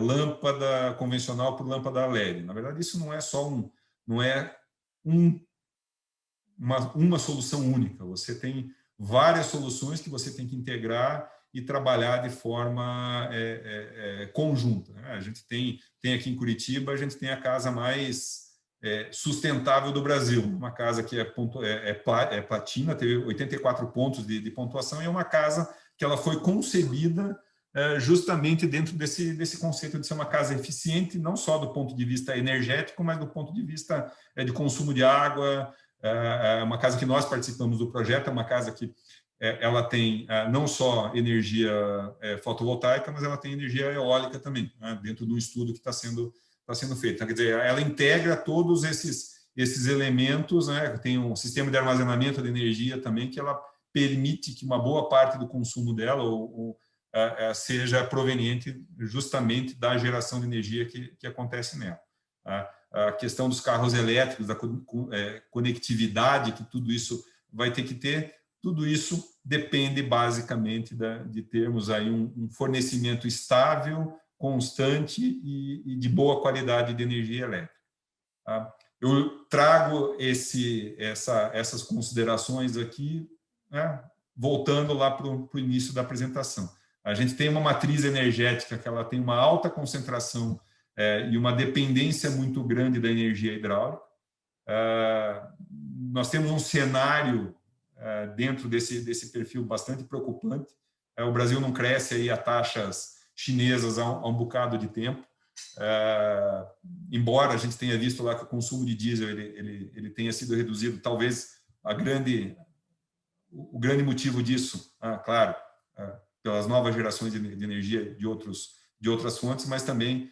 lâmpada convencional por lâmpada LED. Na verdade, isso não é só uma solução única. Você tem várias soluções que você tem que integrar e trabalhar de forma conjunta, né? A gente tem aqui em Curitiba, a gente tem a casa mais sustentável do Brasil, uma casa que é platina, teve 84 pontos de pontuação, e é uma casa que ela foi concebida justamente dentro desse conceito de ser uma casa eficiente, não só do ponto de vista energético, mas do ponto de vista de consumo de água. É uma casa que nós participamos do projeto, é uma casa que ela tem não só energia fotovoltaica, mas ela tem energia eólica também, né, dentro do estudo que está sendo feito. Então, quer dizer, ela integra todos esses elementos, né, tem um sistema de armazenamento de energia também, que ela permite que uma boa parte do consumo dela seja proveniente justamente da geração de energia que acontece nela. A questão dos carros elétricos, da conectividade que tudo isso vai ter que ter, tudo isso depende basicamente de termos aí um fornecimento estável constante e de boa qualidade de energia elétrica. Tá? Eu trago essas considerações aqui, né, voltando lá para o início da apresentação. A gente tem uma matriz energética que ela tem uma alta concentração e uma dependência muito grande da energia hidráulica. Nós temos um cenário dentro desse perfil bastante preocupante. O Brasil não cresce aí a taxas chinesas há um bocado de tempo. Embora a gente tenha visto lá que o consumo de diesel ele tenha sido reduzido, talvez o grande motivo disso, claro, pelas novas gerações de energia de outras fontes, mas também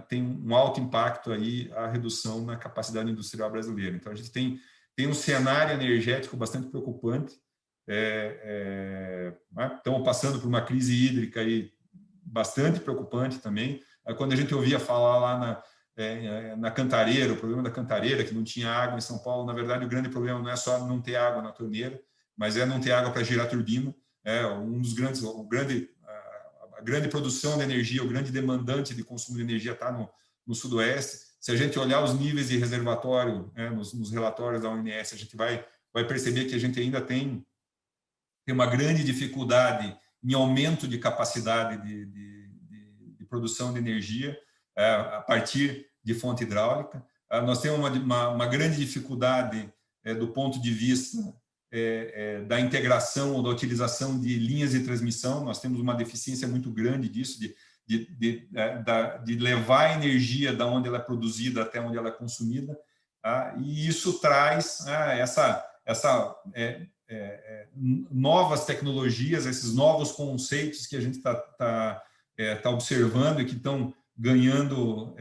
tem um alto impacto aí a redução na capacidade industrial brasileira. Então a gente tem um cenário energético bastante preocupante. Estamos passando por uma crise hídrica aí bastante preocupante também. Quando a gente ouvia falar lá na Cantareira, o problema da Cantareira, que não tinha água em São Paulo, na verdade o grande problema não é só não ter água na torneira, mas é não ter água para girar a turbina. A grande produção de energia, o grande demandante de consumo de energia está no Sudoeste. Se a gente olhar os níveis de reservatório nos relatórios da ONS, a gente vai perceber que a gente ainda tem uma grande dificuldade em aumento de capacidade de produção de energia a partir de fonte hidráulica. Nós temos uma grande dificuldade do ponto de vista da integração ou da utilização de linhas de transmissão. Nós temos uma deficiência muito grande disso, de levar a energia da onde ela é produzida até onde ela é consumida, e isso traz novas tecnologias, esses novos conceitos que a gente está observando e que estão ganhando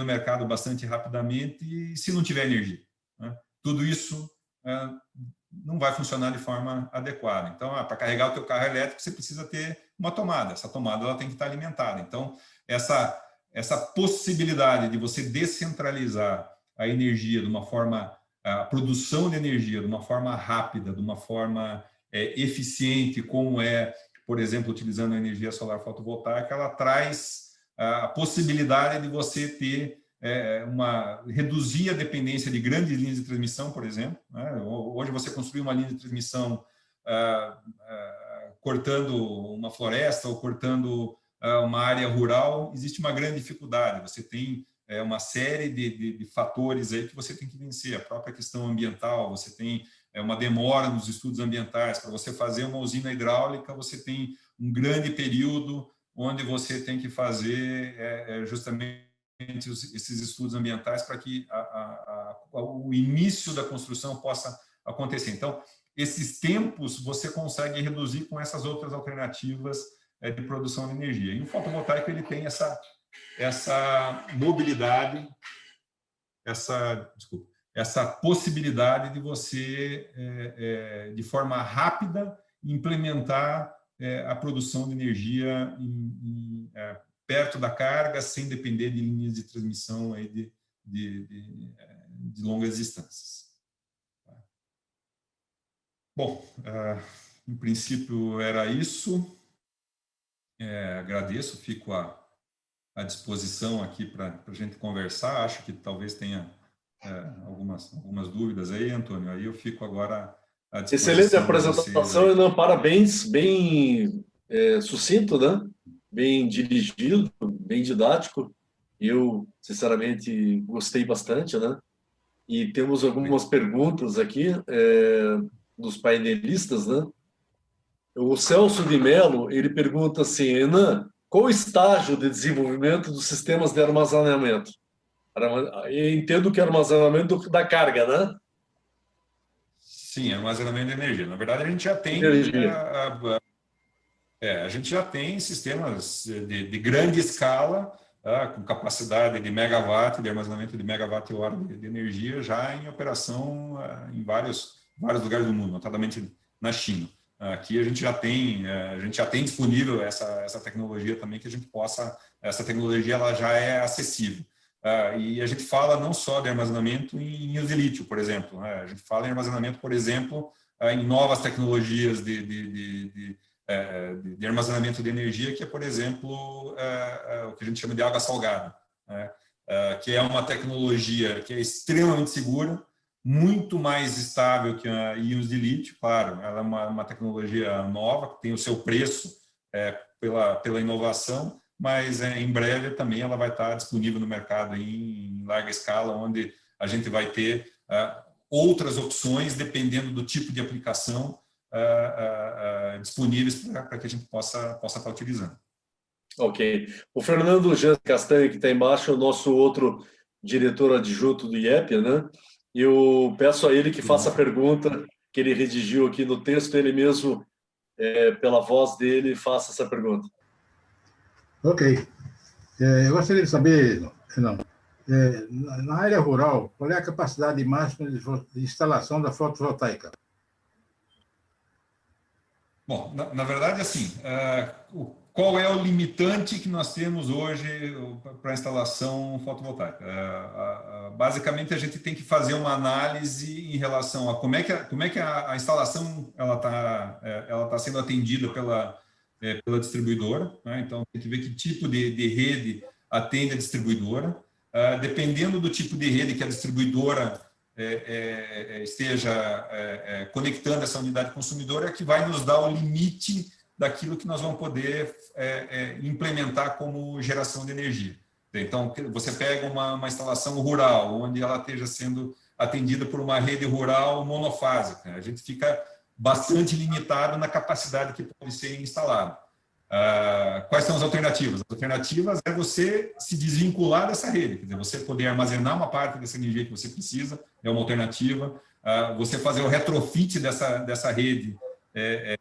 mercado bastante rapidamente, e se não tiver energia, tudo isso não vai funcionar de forma adequada. Então, para carregar o teu carro elétrico, você precisa ter uma tomada. Essa tomada ela tem que estar alimentada. Então, essa possibilidade de você descentralizar a energia de uma forma, a produção de energia de uma forma rápida, de uma forma eficiente, como por exemplo, utilizando a energia solar fotovoltaica, ela traz a possibilidade de você ter reduzir a dependência de grandes linhas de transmissão, por exemplo. Hoje você construir uma linha de transmissão cortando uma floresta ou cortando uma área rural, existe uma grande dificuldade. Você tem uma série de fatores aí que você tem que vencer. A própria questão ambiental, você tem uma demora nos estudos ambientais. Para você fazer uma usina hidráulica, você tem um grande período onde você tem que fazer justamente esses estudos ambientais para que o início da construção possa acontecer. Então, esses tempos você consegue reduzir com essas outras alternativas de produção de energia. E o fotovoltaico ele tem essa mobilidade, essa possibilidade de você, de forma rápida, implementar a produção de energia perto da carga, sem depender de linhas de transmissão aí de longas distâncias. Bom, em princípio era isso. Agradeço, fico à disposição aqui para a gente conversar. Acho que talvez tenha algumas dúvidas aí, Antônio. Aí eu fico agora à disposição. Excelente apresentação, Renan. Parabéns, bem sucinto, né? Bem dirigido, bem didático. Eu, sinceramente, gostei bastante, né? E temos algumas perguntas aqui dos painelistas, né? O Celso de Mello, ele pergunta assim, Renan, qual o estágio de desenvolvimento dos sistemas de armazenamento? Eu entendo que é armazenamento da carga, né? Sim, armazenamento de energia. Na verdade, a gente já tem a gente já tem sistemas de grande escala, com capacidade de megawatt, de armazenamento de megawatt-hora de energia, já em operação em vários lugares do mundo, notadamente na China. Aqui a gente já tem disponível essa tecnologia também, que a gente possa, essa tecnologia ela já é acessível. E a gente fala não só de armazenamento em íons de lítio, por exemplo. A gente fala em armazenamento, por exemplo, em novas tecnologias de de armazenamento de energia, que é, por exemplo, o que a gente chama de água salgada, né? Que é uma tecnologia que é extremamente segura, muito mais estável que a íons de lítio. Claro, ela é uma tecnologia nova, que tem o seu preço pela inovação, mas em breve também ela vai estar disponível no mercado em larga escala, onde a gente vai ter outras opções, dependendo do tipo de aplicação, disponíveis para que a gente possa estar utilizando. Ok. O Fernando Jean Castanho, que está embaixo, é o nosso outro diretor adjunto do IEP, né? E eu peço a ele que faça a pergunta que ele redigiu aqui no texto, ele mesmo, pela voz dele, faça essa pergunta. Ok. Eu gostaria de saber, não, na área rural, qual é a capacidade máxima de instalação da fotovoltaica? Bom, na verdade, assim, qual é o limitante que nós temos hoje para a instalação fotovoltaica? Basicamente, a gente tem que fazer uma análise em relação a como é que a instalação ela tá sendo atendida pela distribuidora, né? Então, tem que ver que tipo de rede atende a distribuidora. Dependendo do tipo de rede que a distribuidora esteja conectando essa unidade consumidora, é que vai nos dar o limite daquilo que nós vamos poder implementar como geração de energia. Então, você pega uma instalação rural, onde ela esteja sendo atendida por uma rede rural monofásica, a gente fica bastante limitado na capacidade que pode ser instalada. Quais são as alternativas? As alternativas é você se desvincular dessa rede, quer dizer, você poder armazenar uma parte dessa energia que você precisa, é uma alternativa. Você fazer o retrofit dessa rede,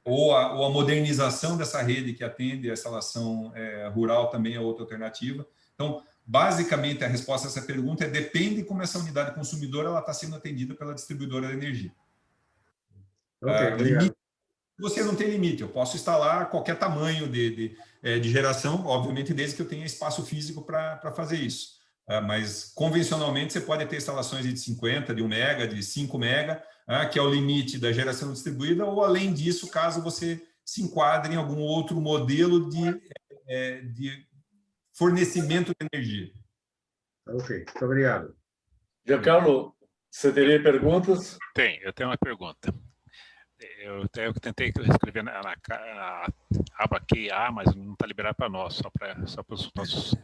ou a modernização dessa rede que atende a instalação rural também é outra alternativa. Então, basicamente, a resposta a essa pergunta depende de como essa unidade consumidora está sendo atendida pela distribuidora de energia. Ok, obrigado. Você não tem limite, eu posso instalar qualquer tamanho de geração, obviamente, desde que eu tenha espaço físico para fazer isso. Mas, convencionalmente, você pode ter instalações de 50, de 1 mega, de 5 mega, que é o limite da geração distribuída, ou, além disso, caso você se enquadre em algum outro modelo de fornecimento de energia. Ok, muito obrigado. Giancarlo, você teria perguntas? Eu tenho uma pergunta. Eu tentei escrever na aba QA, mas não está liberado para nós, só para os nossos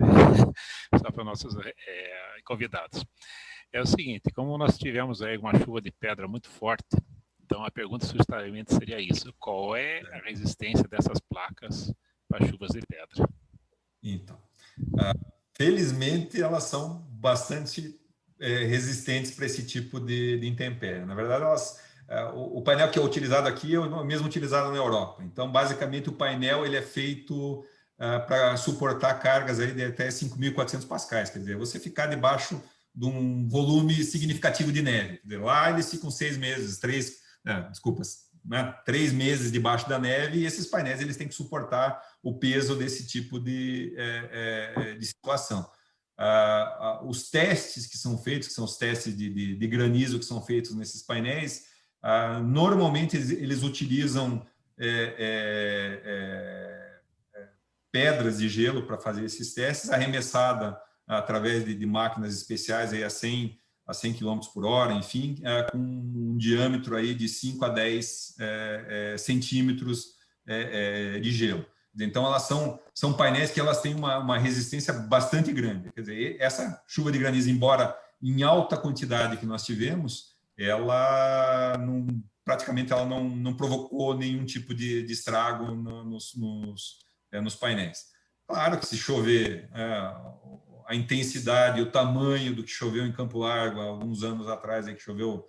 convidados. É o seguinte, como nós tivemos aí uma chuva de pedra muito forte, então a pergunta justamente seria isso: qual é a resistência dessas placas para chuvas de pedra? Então, felizmente elas são bastante resistentes para esse tipo de intempérie. Na verdade, o painel que é utilizado aqui é o mesmo utilizado na Europa. Então, basicamente, o painel ele é feito para suportar cargas aí de até 5.400 pascais. Quer dizer, você ficar debaixo de um volume significativo de neve. Quer dizer, lá eles ficam 6 meses, 3 meses debaixo da neve, e esses painéis eles têm que suportar o peso desse tipo de situação. Os testes que são feitos, que são os testes de granizo que são feitos nesses painéis, normalmente eles utilizam pedras de gelo para fazer esses testes, arremessada através de máquinas especiais aí a 100 km por hora, enfim, com um diâmetro aí de 5 a 10 centímetros de gelo. Então, elas são painéis que elas têm uma resistência bastante grande. Quer dizer, essa chuva de granizo, embora em alta quantidade que nós tivemos, ela praticamente ela não provocou nenhum tipo de estrago nos painéis. Claro que se chover a intensidade, o tamanho do que choveu em Campo Largo há alguns anos atrás, que choveu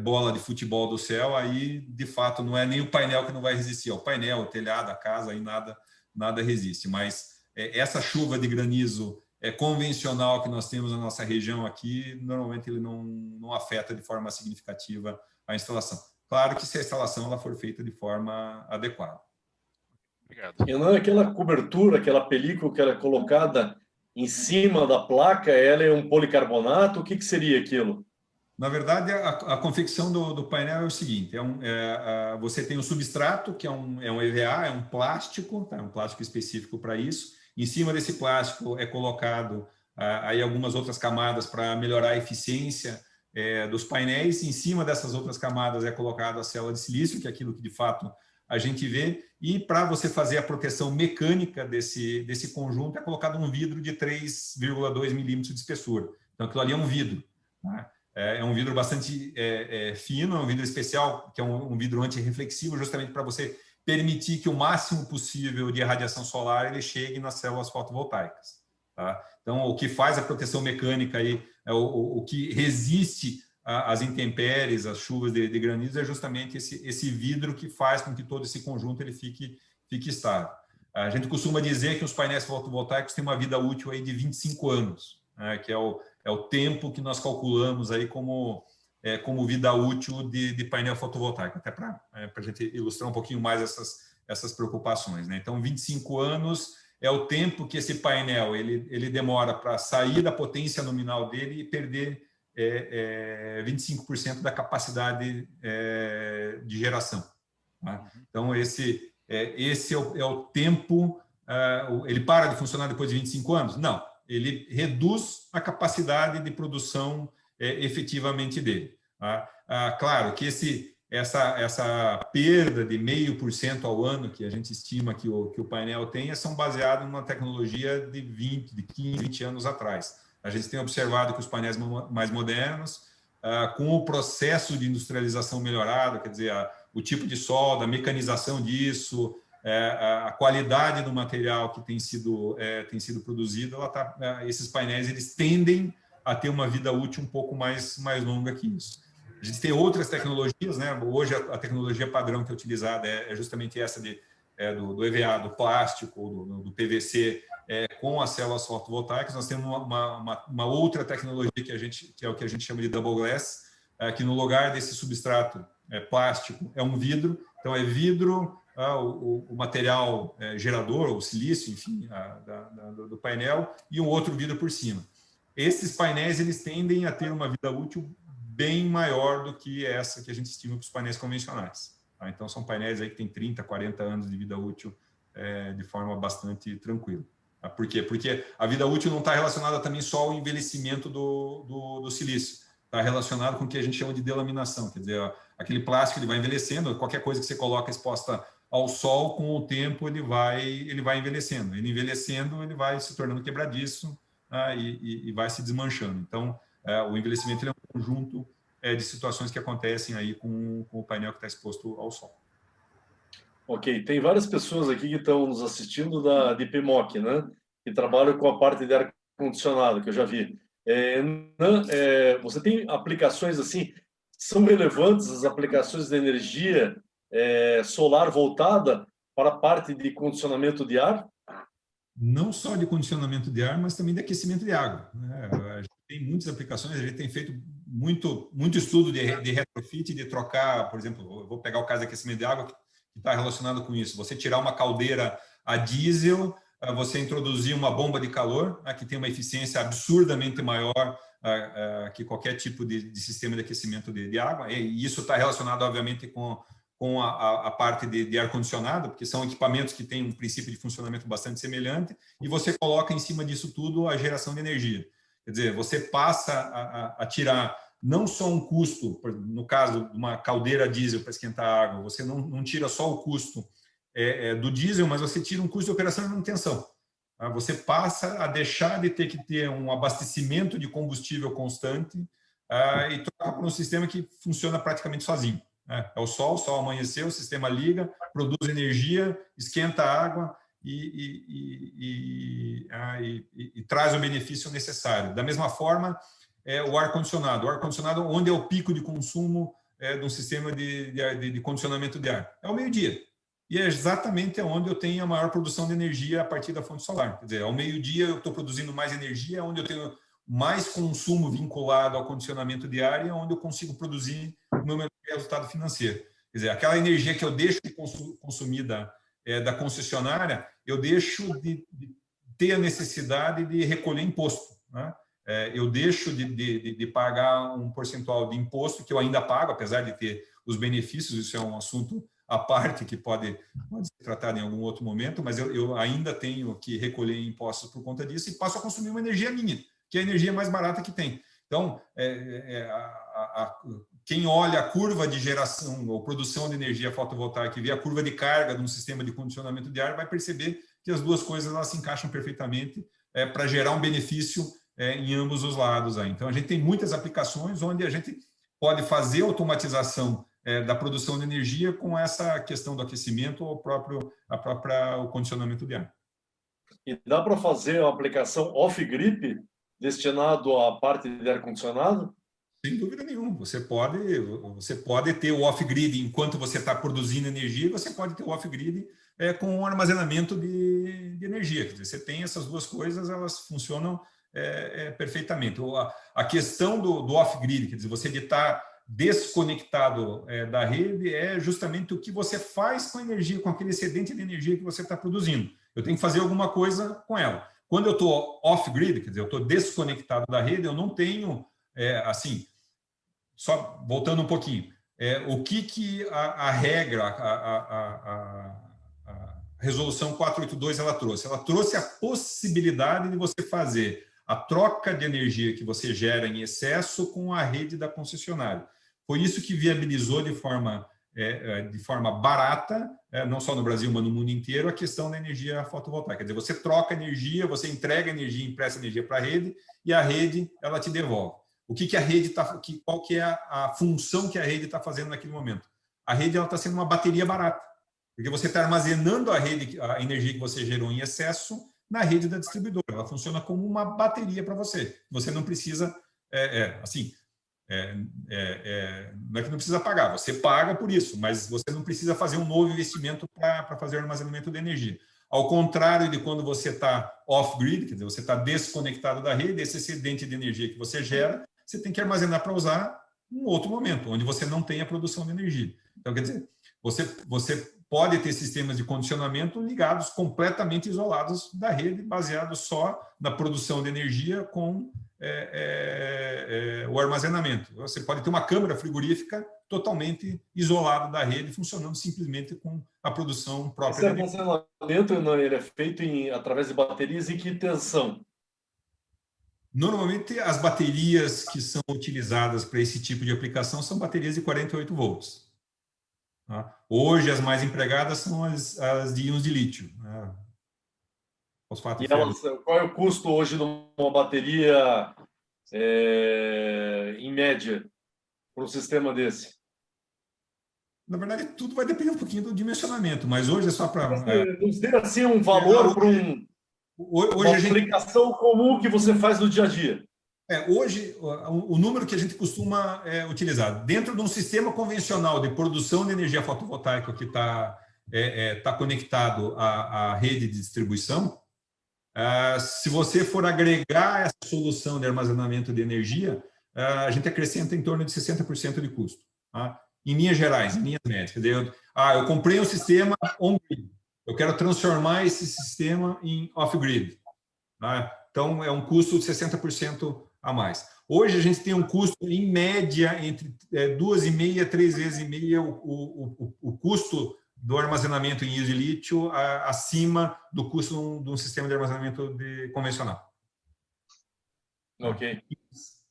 bola de futebol do céu, aí de fato não é nem o painel que não vai resistir, é o painel, o telhado, a casa, aí nada resiste. Mas essa chuva de granizo convencional que nós temos na nossa região aqui, normalmente ele não afeta de forma significativa a instalação. Claro que se a instalação ela for feita de forma adequada. Obrigado. E não é aquela cobertura, aquela película que era colocada em cima da placa, ela é um policarbonato? O que seria aquilo? Na verdade, a confecção do painel é o seguinte: você tem um substrato, que é um EVA, é um plástico, tá? Um plástico específico para isso. Em cima desse plástico é colocado aí algumas outras camadas para melhorar a eficiência dos painéis. Em cima dessas outras camadas é colocada a célula de silício, que é aquilo que de fato a gente vê. E para você fazer a proteção mecânica desse conjunto é colocado um vidro de 3,2 milímetros de espessura. Então, aquilo ali é um vidro, tá? É um vidro bastante fino, é um vidro especial, que é um vidro antirreflexivo, justamente para você permitir que o máximo possível de radiação solar ele chegue nas células fotovoltaicas. Tá? Então, o que faz a proteção mecânica, aí, o que resiste às intempéries, às chuvas de granizo, é justamente esse vidro que faz com que todo esse conjunto ele fique estável. A gente costuma dizer que os painéis fotovoltaicos têm uma vida útil aí de 25 anos, né, que é o tempo que nós calculamos aí como vida útil de painel fotovoltaico, até para a gente ilustrar um pouquinho mais essas preocupações, né? Então, 25 anos é o tempo que esse painel ele demora para sair da potência nominal dele e perder 25% da capacidade de geração. Tá? Então, esse é o tempo. Ele para de funcionar depois de 25 anos? Não. Ele reduz a capacidade de produção efetivamente dele. Tá? Claro que essa perda de 0,5% ao ano que a gente estima que o painel tenha são baseados numa tecnologia de 15, 20 anos atrás. A gente tem observado que os painéis mais modernos, com o processo de industrialização melhorado, quer dizer, o tipo de solda, a mecanização disso, a qualidade do material que tem sido produzido, esses painéis eles tendem a ter uma vida útil um pouco mais longa que isso. A gente tem outras tecnologias, né? Hoje a tecnologia padrão que é utilizada é justamente essa do EVA, do plástico, do PVC, com as células fotovoltaicas. Nós temos uma outra tecnologia que é o que a gente chama de double glass, que no lugar desse substrato plástico é um vidro. Então é vidro, o material gerador, o silício, enfim, do painel, e um outro vidro por cima. Esses painéis eles tendem a ter uma vida útil bem maior do que essa que a gente estima para os painéis convencionais. Tá? Então, são painéis aí que têm 30, 40 anos de vida útil de forma bastante tranquila. Tá? Por quê? Porque a vida útil não está relacionada também só ao envelhecimento do silício. Está relacionado com o que a gente chama de delaminação. Quer dizer, aquele plástico ele vai envelhecendo, qualquer coisa que você coloca exposta ao sol, com o tempo ele vai envelhecendo. Ele envelhecendo, ele vai se tornando quebradiço e vai se desmanchando. Então, o envelhecimento é um conjunto de situações que acontecem aí com o painel que está exposto ao sol. Ok, tem várias pessoas aqui que estão nos assistindo de PMOC, né? Que trabalham com a parte de ar-condicionado, que eu já vi. Você tem aplicações assim, são relevantes as aplicações de energia solar voltada para a parte de condicionamento de ar? Não só de condicionamento de ar, mas também de aquecimento de água, né? A gente tem muitas aplicações, a gente tem feito muito estudo de retrofit, de trocar, por exemplo, eu vou pegar o caso de aquecimento de água, que está relacionado com isso. Você tirar uma caldeira a diesel, você introduzir uma bomba de calor, que tem uma eficiência absurdamente maior que qualquer tipo de sistema de aquecimento de água, e isso está relacionado, obviamente, com a parte de ar-condicionado, porque são equipamentos que têm um princípio de funcionamento bastante semelhante, e você coloca em cima disso tudo a geração de energia. Quer dizer, você passa a tirar não só um custo, no caso de uma caldeira diesel para esquentar água, você não tira só o custo do diesel, mas você tira um custo de operação e manutenção. Você passa a deixar de ter que ter um abastecimento de combustível constante e trocar para um sistema que funciona praticamente sozinho. É o sol amanheceu, o sistema liga, produz energia, esquenta a água e traz o benefício necessário. Da mesma forma, o ar-condicionado. O ar-condicionado, onde é o pico de consumo de um sistema de condicionamento de ar? É ao meio-dia. E é exatamente onde eu tenho a maior produção de energia a partir da fonte solar. Quer dizer, ao meio-dia eu estou produzindo mais energia, onde eu tenho mais consumo vinculado ao condicionamento de ar e é onde eu consigo produzir o meu melhor resultado financeiro. Quer dizer, aquela energia que eu deixo de consumir da concessionária, eu deixo de ter a necessidade de recolher imposto, né? eu deixo de pagar um percentual de imposto que eu ainda pago, apesar de ter os benefícios, isso é um assunto à parte que pode ser tratado em algum outro momento, mas eu ainda tenho que recolher impostos por conta disso e passo a consumir uma energia minha, que é a energia mais barata que tem. Então, quem olha a curva de geração ou produção de energia fotovoltaica e vê a curva de carga de um sistema de condicionamento de ar, vai perceber que as duas coisas elas se encaixam perfeitamente para gerar um benefício em ambos os lados. Aí. Então, a gente tem muitas aplicações onde a gente pode fazer automatização da produção de energia com essa questão do aquecimento ou o condicionamento de ar. E dá para fazer uma aplicação off-grid destinado à parte de ar-condicionado? Sem dúvida nenhuma. Você pode ter o off-grid enquanto você está produzindo energia, e você pode ter o off-grid com um armazenamento de energia. Quer dizer, você tem essas duas coisas, elas funcionam perfeitamente. A questão do off-grid, quer dizer, você estar desconectado da rede é justamente o que você faz com a energia, com aquele excedente de energia que você está produzindo. Eu tenho que fazer alguma coisa com ela. Quando eu estou off-grid, quer dizer, eu estou desconectado da rede, eu não tenho, assim, só voltando um pouquinho, o que a regra, a resolução 482 ela trouxe? Ela trouxe a possibilidade de você fazer a troca de energia que você gera em excesso com a rede da concessionária. Foi isso que viabilizou de forma barata, não só no Brasil, mas no mundo inteiro, a questão da energia fotovoltaica. Quer dizer, você troca energia, você entrega energia, empresta energia para a rede e a rede ela te devolve. O que a rede qual que é a função que a rede está fazendo naquele momento? A rede está sendo uma bateria barata, porque você está armazenando a energia que você gerou em excesso na rede da distribuidora. Ela funciona como uma bateria para você. Você não precisa, não é que não precisa pagar, você paga por isso, mas você não precisa fazer um novo investimento para fazer o armazenamento de energia. Ao contrário de quando você está off-grid, quer dizer, você está desconectado da rede, esse excedente de energia que você gera, você tem que armazenar para usar em um outro momento, onde você não tem a produção de energia. Então, quer dizer, você pode ter sistemas de condicionamento ligados completamente isolados da rede, baseados só na produção de energia com o armazenamento. Você pode ter uma câmara frigorífica totalmente isolada da rede, funcionando simplesmente com a produção própria. Esse armazenamento ele é feito através de baterias em que tensão? Normalmente, as baterias que são utilizadas para esse tipo de aplicação são baterias de 48 volts. Tá? Hoje, as mais empregadas são as de íons de lítio. Né? Qual é o custo hoje de uma bateria, em média, para um sistema desse? Na verdade, tudo vai depender um pouquinho do dimensionamento, mas hoje é só para... Nos dê assim um valor para uma aplicação comum que você faz no dia a dia. Hoje, o número que a gente costuma utilizar, dentro de um sistema convencional de produção de energia fotovoltaica que está conectado à rede de distribuição, se você for agregar essa solução de armazenamento de energia, a gente acrescenta em torno de 60% de custo. Tá? Em linhas gerais, em linhas médias. Eu comprei um sistema on-grid, eu quero transformar esse sistema em off-grid. Tá? Então, é um custo de 60% a mais. Hoje, a gente tem um custo, em média, entre 2,5 a 3 vezes e meia o custo do armazenamento em íons de lítio acima do custo de um sistema de armazenamento convencional. Ok.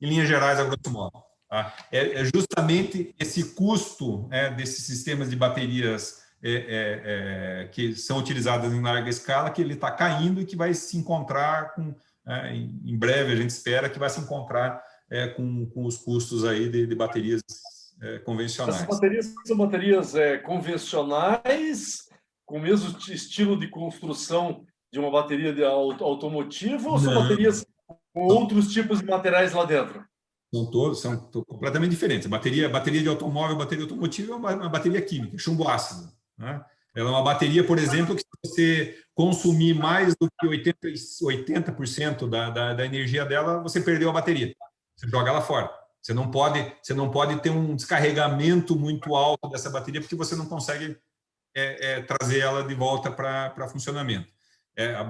Em linhas gerais, a grosso modo. Tá? É justamente esse custo desses sistemas de baterias que são utilizadas em larga escala que ele está caindo e que vai se encontrar com... em breve, a gente espera que vai se encontrar com os custos aí de baterias convencionais. Essas baterias são baterias convencionais, com o mesmo estilo de construção de uma bateria automotiva, ou são baterias com outros tipos de materiais lá dentro? São completamente diferentes. Bateria de automóvel, bateria automotiva é uma bateria química, chumbo ácido. Né? Ela é uma bateria, por exemplo, que se você consumir mais do que 80% da energia dela, você perdeu a bateria. Você joga ela fora. Você não pode ter um descarregamento muito alto dessa bateria porque você não consegue trazer ela de volta para funcionamento.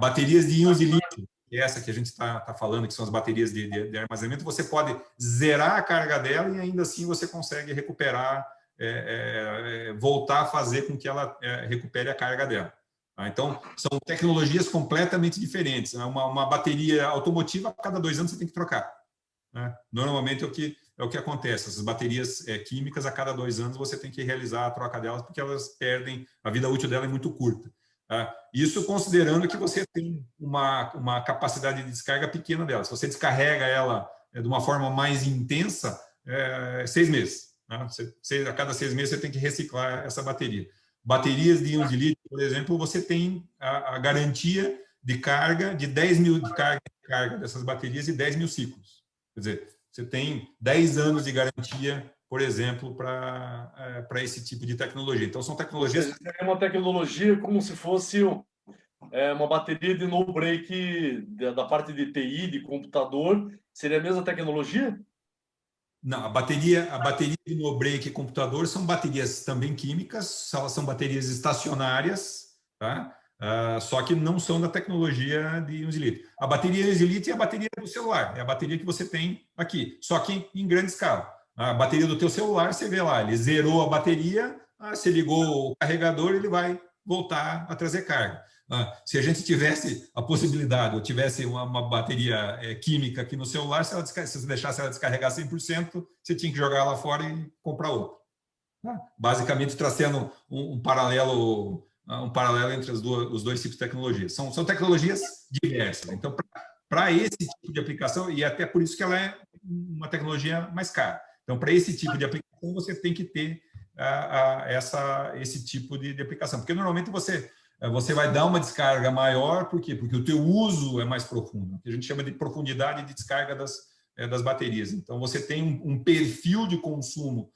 Baterias de íons de lítio essa que a gente está falando, que são as baterias de armazenamento, você pode zerar a carga dela e ainda assim você consegue recuperar, voltar a fazer com que ela recupere a carga dela. Então, são tecnologias completamente diferentes. Uma bateria automotiva, a cada 2 anos você tem que trocar. Normalmente é o que acontece. Essas baterias químicas, a cada 2 anos você tem que realizar a troca delas, porque elas perdem, a vida útil dela é muito curta. Isso considerando que você tem uma capacidade de descarga pequena dela. Se você descarrega ela de uma forma mais intensa, 6 meses. A cada 6 meses você tem que reciclar essa bateria. Baterias de íons de lítio, por exemplo, você tem a garantia de carga de 10 mil de carga dessas baterias e 10 mil ciclos. Quer dizer, você tem 10 anos de garantia, por exemplo, para esse tipo de tecnologia. Então, são tecnologias... É uma tecnologia como se fosse uma bateria de no-break da parte de TI, de computador. Seria a mesma tecnologia? Não, a bateria de no-break e computador são baterias também químicas, elas são baterias estacionárias, tá? Só que não são da tecnologia de íons de lítio. A bateria íons de lítio é a bateria do celular, é a bateria que você tem aqui, só que em grande escala. A bateria do teu celular, você vê lá, ele zerou a bateria, você ligou o carregador, ele vai voltar a trazer carga. Se a gente tivesse a possibilidade, ou tivesse uma bateria química aqui no celular, se você deixasse ela descarregar 100%, você tinha que jogar ela fora e comprar outra. Basicamente, trazendo um paralelo entre os dois tipos de tecnologias. São tecnologias diversas. Então, para esse tipo de aplicação, e até por isso que ela é uma tecnologia mais cara. Então, para esse tipo de aplicação, você tem que ter esse tipo de aplicação. Porque, normalmente, você vai dar uma descarga maior, por quê? Porque o teu uso é mais profundo, que a gente chama de profundidade de descarga das baterias. Então, você tem um perfil de consumo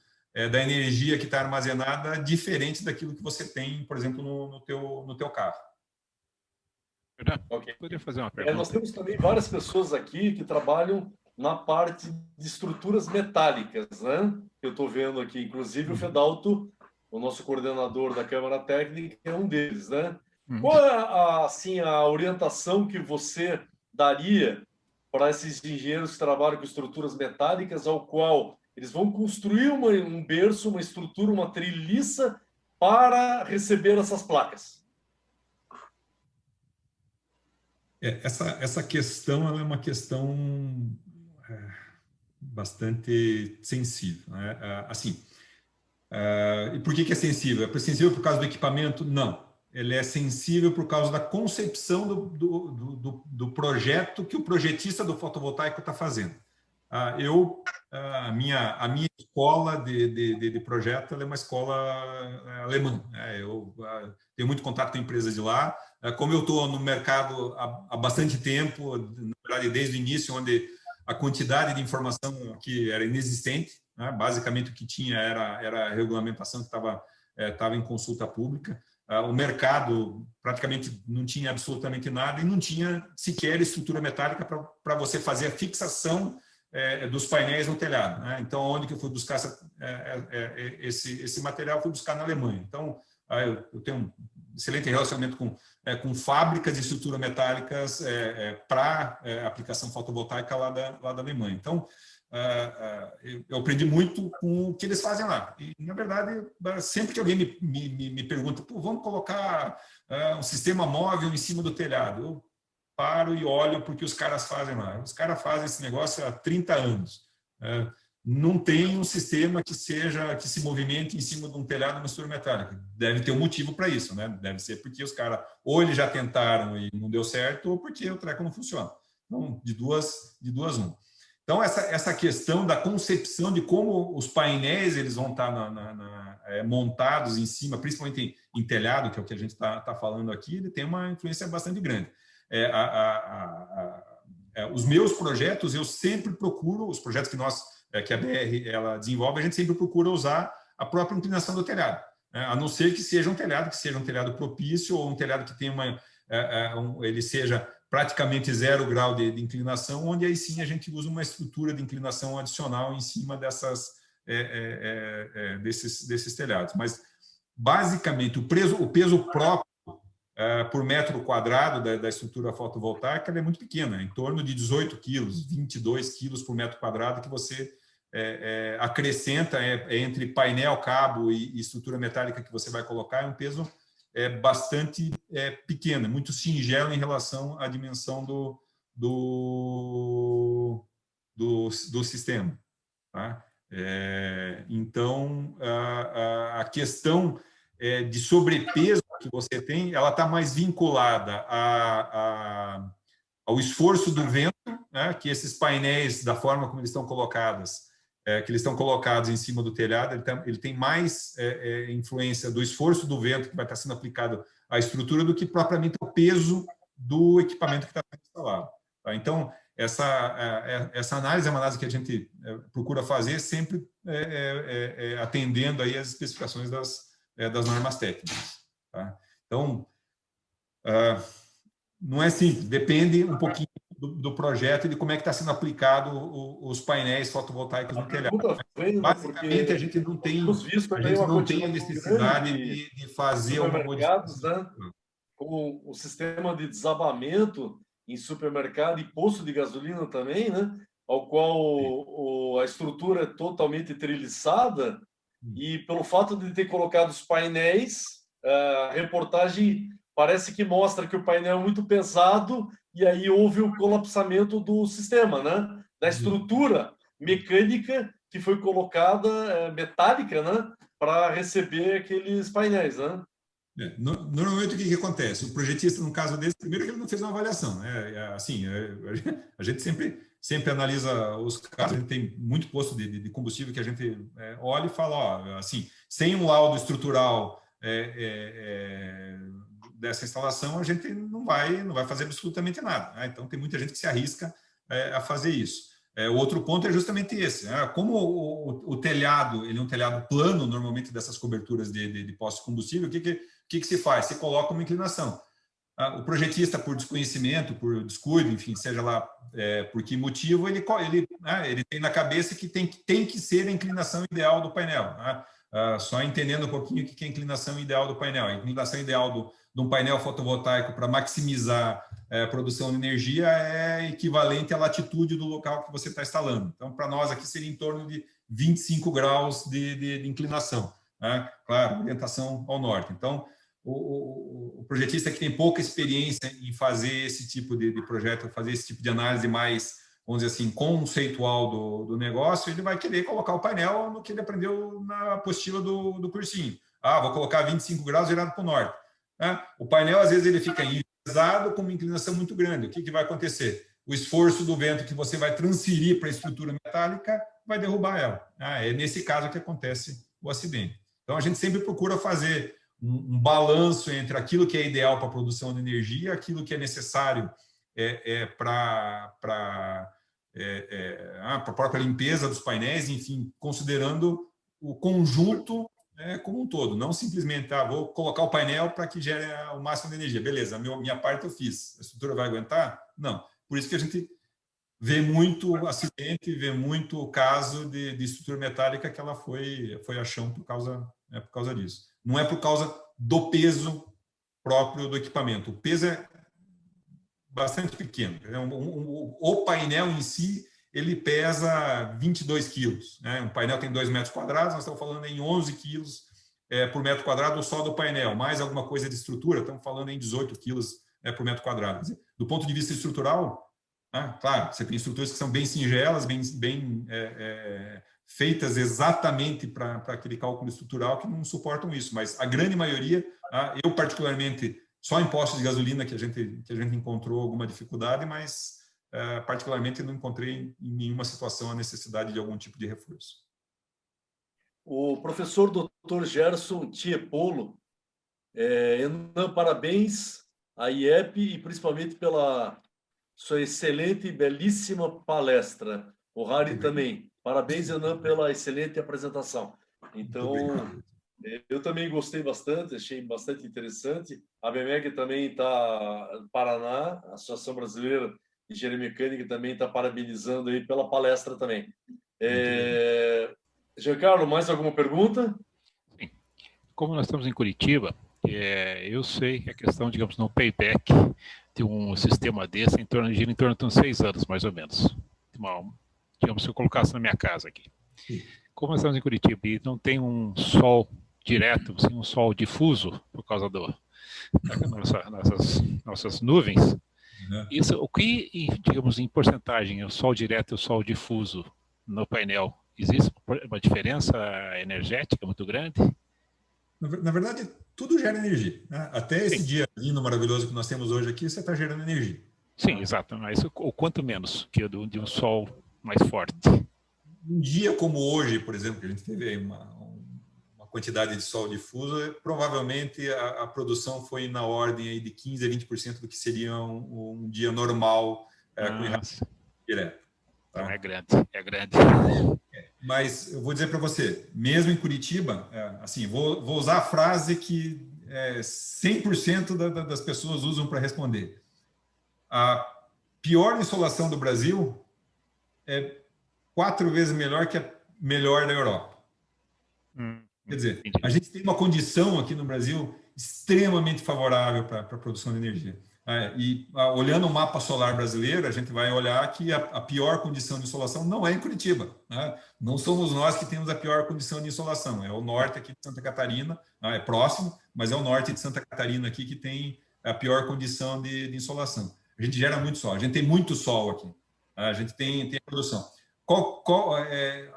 da energia que está armazenada diferente daquilo que você tem, por exemplo, no teu carro. Okay. Poderia fazer uma pergunta? Nós temos também várias pessoas aqui que trabalham na parte de estruturas metálicas, né? Eu estou vendo aqui, inclusive o Fedalto, o nosso coordenador da Câmara Técnica, é um deles, né? Qual é assim, a orientação que você daria para esses engenheiros que trabalham com estruturas metálicas, ao qual eles vão construir um berço, uma estrutura, uma treliça para receber essas placas? Essa questão ela é uma questão bastante sensível, né? Assim, e por que é sensível? É sensível por causa do equipamento? Não. Ele é sensível por causa da concepção do projeto que o projetista do fotovoltaico está fazendo. A minha escola de projeto ela é uma escola alemã. Eu tenho muito contato com empresas de lá. Como eu estou no mercado há bastante tempo, na verdade, desde o início, onde a quantidade de informação aqui era inexistente, né? Basicamente, o que tinha era a regulamentação que estava em consulta pública. O mercado praticamente não tinha absolutamente nada e não tinha sequer estrutura metálica para você fazer a fixação dos painéis no telhado, né? Então, onde que eu fui buscar esse material? Fui buscar na Alemanha. Então, eu tenho um excelente relacionamento com fábricas de estrutura metálicas para aplicação fotovoltaica lá da Alemanha. Então, eu aprendi muito com o que eles fazem lá. E, na verdade, sempre que alguém me pergunta, vamos colocar um sistema móvel em cima do telhado, eu paro e olho porque os caras fazem lá. Os caras fazem esse negócio há 30 anos. Não tem um sistema que se movimente em cima de um telhado de uma estrutura metálica. Deve ter um motivo para isso, né? Deve ser porque os caras ou eles já tentaram e não deu certo, ou porque o treco não funciona. Então, de duas uma. Então, essa questão da concepção de como os painéis eles vão estar montados em cima, principalmente em telhado, que é o que a gente está falando aqui, ele tem uma influência bastante grande. Os meus projetos, eu sempre procuro, os projetos que a BR ela desenvolve, a gente sempre procura usar a própria inclinação do telhado, né? A não ser que seja um telhado propício ou um telhado que tenha ele seja praticamente 0 grau de inclinação, onde aí sim a gente usa uma estrutura de inclinação adicional em cima desses telhados. Mas, basicamente, o peso próprio por metro quadrado da estrutura fotovoltaica, ela é muito pequena, em torno de 18 quilos, 22 quilos por metro quadrado que você acrescenta entre painel, cabo e estrutura metálica que você vai colocar, é um peso bastante pequeno, muito singelo em relação à dimensão do sistema. Tá? Então, a questão de sobrepeso que você tem, ela está mais vinculada ao esforço do vento, né? Que esses painéis, da forma como eles estão colocados, que eles estão colocados em cima do telhado, ele tem mais influência do esforço do vento que vai estar sendo aplicado à estrutura do que propriamente o peso do equipamento que está sendo instalado. Tá? Então, essa análise é uma análise que a gente procura fazer sempre atendendo aí as especificações das normas técnicas. Tá? Então, não é simples, depende um pouquinho do projeto e de como é que está sendo aplicado os painéis fotovoltaicos no telhado. Basicamente, a gente não tem a necessidade de fazer uma modificação. Né? Com o sistema de desabamento em supermercado e posto de gasolina também, né? Ao qual a estrutura é totalmente treliçada, e pelo fato de ter colocado os painéis, a reportagem parece que mostra que o painel é muito pesado e aí houve o colapsamento do sistema, né? Da estrutura mecânica que foi colocada, metálica, né? Para receber aqueles painéis, né? Normalmente, o que acontece? O projetista, no caso desse, primeiro que ele não fez uma avaliação. Né? Assim, a gente sempre analisa os casos, a gente tem muito posto de combustível que a gente olha e fala, ó, assim, sem um laudo estrutural dessa instalação, a gente não vai fazer absolutamente nada. Né? Então, tem muita gente que se arrisca a fazer isso. O outro ponto é justamente esse. Como o telhado, ele é um telhado plano, normalmente, dessas coberturas de postos de combustível, o que se faz? Se coloca uma inclinação. O projetista, por desconhecimento, por descuido, enfim, seja lá por que motivo, ele tem na cabeça que tem que ser a inclinação ideal do painel. Só entendendo um pouquinho o que é a inclinação ideal do painel. A inclinação ideal de um painel fotovoltaico para maximizar a produção de energia é equivalente à latitude do local que você está instalando. Então, para nós aqui seria em torno de 25 graus de inclinação. Né? Claro, orientação ao norte. Então, o projetista que tem pouca experiência em fazer esse tipo de projeto, fazer esse tipo de análise mais, vamos dizer assim, conceitual do negócio, ele vai querer colocar o painel no que ele aprendeu na apostila do cursinho. Vou colocar 25 graus virado para o norte. O painel, às vezes, ele fica pesado com uma inclinação muito grande. O que vai acontecer? O esforço do vento que você vai transferir para a estrutura metálica vai derrubar ela. É nesse caso que acontece o acidente. Então, a gente sempre procura fazer um balanço entre aquilo que é ideal para a produção de energia, aquilo que é necessário para a própria limpeza dos painéis, enfim, considerando o conjunto como um todo, não simplesmente, vou colocar o painel para que gere o máximo de energia. Beleza, minha parte eu fiz. A estrutura vai aguentar? Não. Por isso que a gente vê muito acidente, vê muito caso de estrutura metálica que ela foi a chão por causa disso. Não é por causa do peso próprio do equipamento. O peso é bastante pequeno. O painel em si, ele pesa 22 quilos. Né? Um painel tem 2 metros quadrados, nós estamos falando em 11 quilos por metro quadrado só do painel, mais alguma coisa de estrutura, estamos falando em 18 quilos por metro quadrado. Do ponto de vista estrutural, claro, você tem estruturas que são bem singelas, bem feitas exatamente para aquele cálculo estrutural que não suportam isso, mas a grande maioria, eu particularmente, só em postos de gasolina que a gente encontrou alguma dificuldade, mas particularmente não encontrei em nenhuma situação a necessidade de algum tipo de reforço. O professor Dr. Gerson Tiepolo, parabéns à IEP e principalmente pela sua excelente e belíssima palestra. O Harry também. Parabéns, Enan, pela excelente apresentação. Então, eu também gostei bastante, achei bastante interessante. A BMEG também está no Paraná, a Associação Brasileira de Engenharia Mecânica também está parabenizando aí pela palestra também. Giancarlo, mais alguma pergunta? Sim. Como nós estamos em Curitiba, Eu sei que a questão, digamos, no payback de um sistema desse gira em torno de uns 6 anos, mais ou menos. Digamos, se eu colocasse na minha casa aqui. Como nós estamos em Curitiba e não tem um sol direto, assim, um sol difuso, por causa das nossas nuvens, isso, o que, digamos, em porcentagem, é o sol direto e o sol difuso no painel? Existe uma diferença energética muito grande? Na verdade, tudo gera energia, né? Até esse dia lindo, maravilhoso que nós temos hoje aqui, você está gerando energia. Sim, exato. Mas o quanto menos que de um sol mais forte? Um dia como hoje, por exemplo, que a gente teve aí uma quantidade de sol difuso, provavelmente a produção foi na ordem aí de 15% a 20% do que seria um dia normal com irradiação direta. Tá? Então é grande. Mas eu vou dizer para você, mesmo em Curitiba, assim, vou usar a frase que 100% das pessoas usam para responder. A pior insolação do Brasil é 4 vezes melhor que a melhor da Europa. Quer dizer, a gente tem uma condição aqui no Brasil extremamente favorável para a produção de energia. Olhando o mapa solar brasileiro, a gente vai olhar que a pior condição de insolação não é em Curitiba. Né? Não somos nós que temos a pior condição de insolação. É o norte aqui de Santa Catarina, é próximo, mas é o norte de Santa Catarina aqui que tem a pior condição de insolação. A gente gera muito sol, a gente tem muito sol aqui. A gente tem a produção.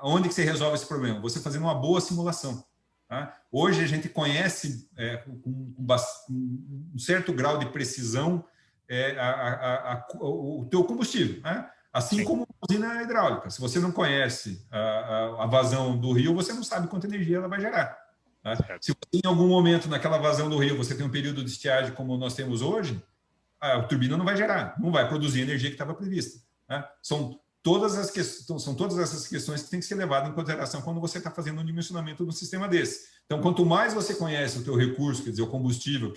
Onde que você resolve esse problema? Você fazendo uma boa simulação. Tá? Hoje a gente conhece com um certo grau de precisão o teu combustível, né? Assim como a usina hidráulica. Se você não conhece a vazão do rio, você não sabe quanta energia ela vai gerar. Tá? Se você, em algum momento naquela vazão do rio você tem um período de estiagem como nós temos hoje, a turbina não vai gerar, não vai produzir a energia que estava prevista. Né? São todas essas questões que têm que ser levadas em consideração quando você está fazendo um dimensionamento de um sistema desse. Então, quanto mais você conhece o teu recurso, quer dizer, o combustível,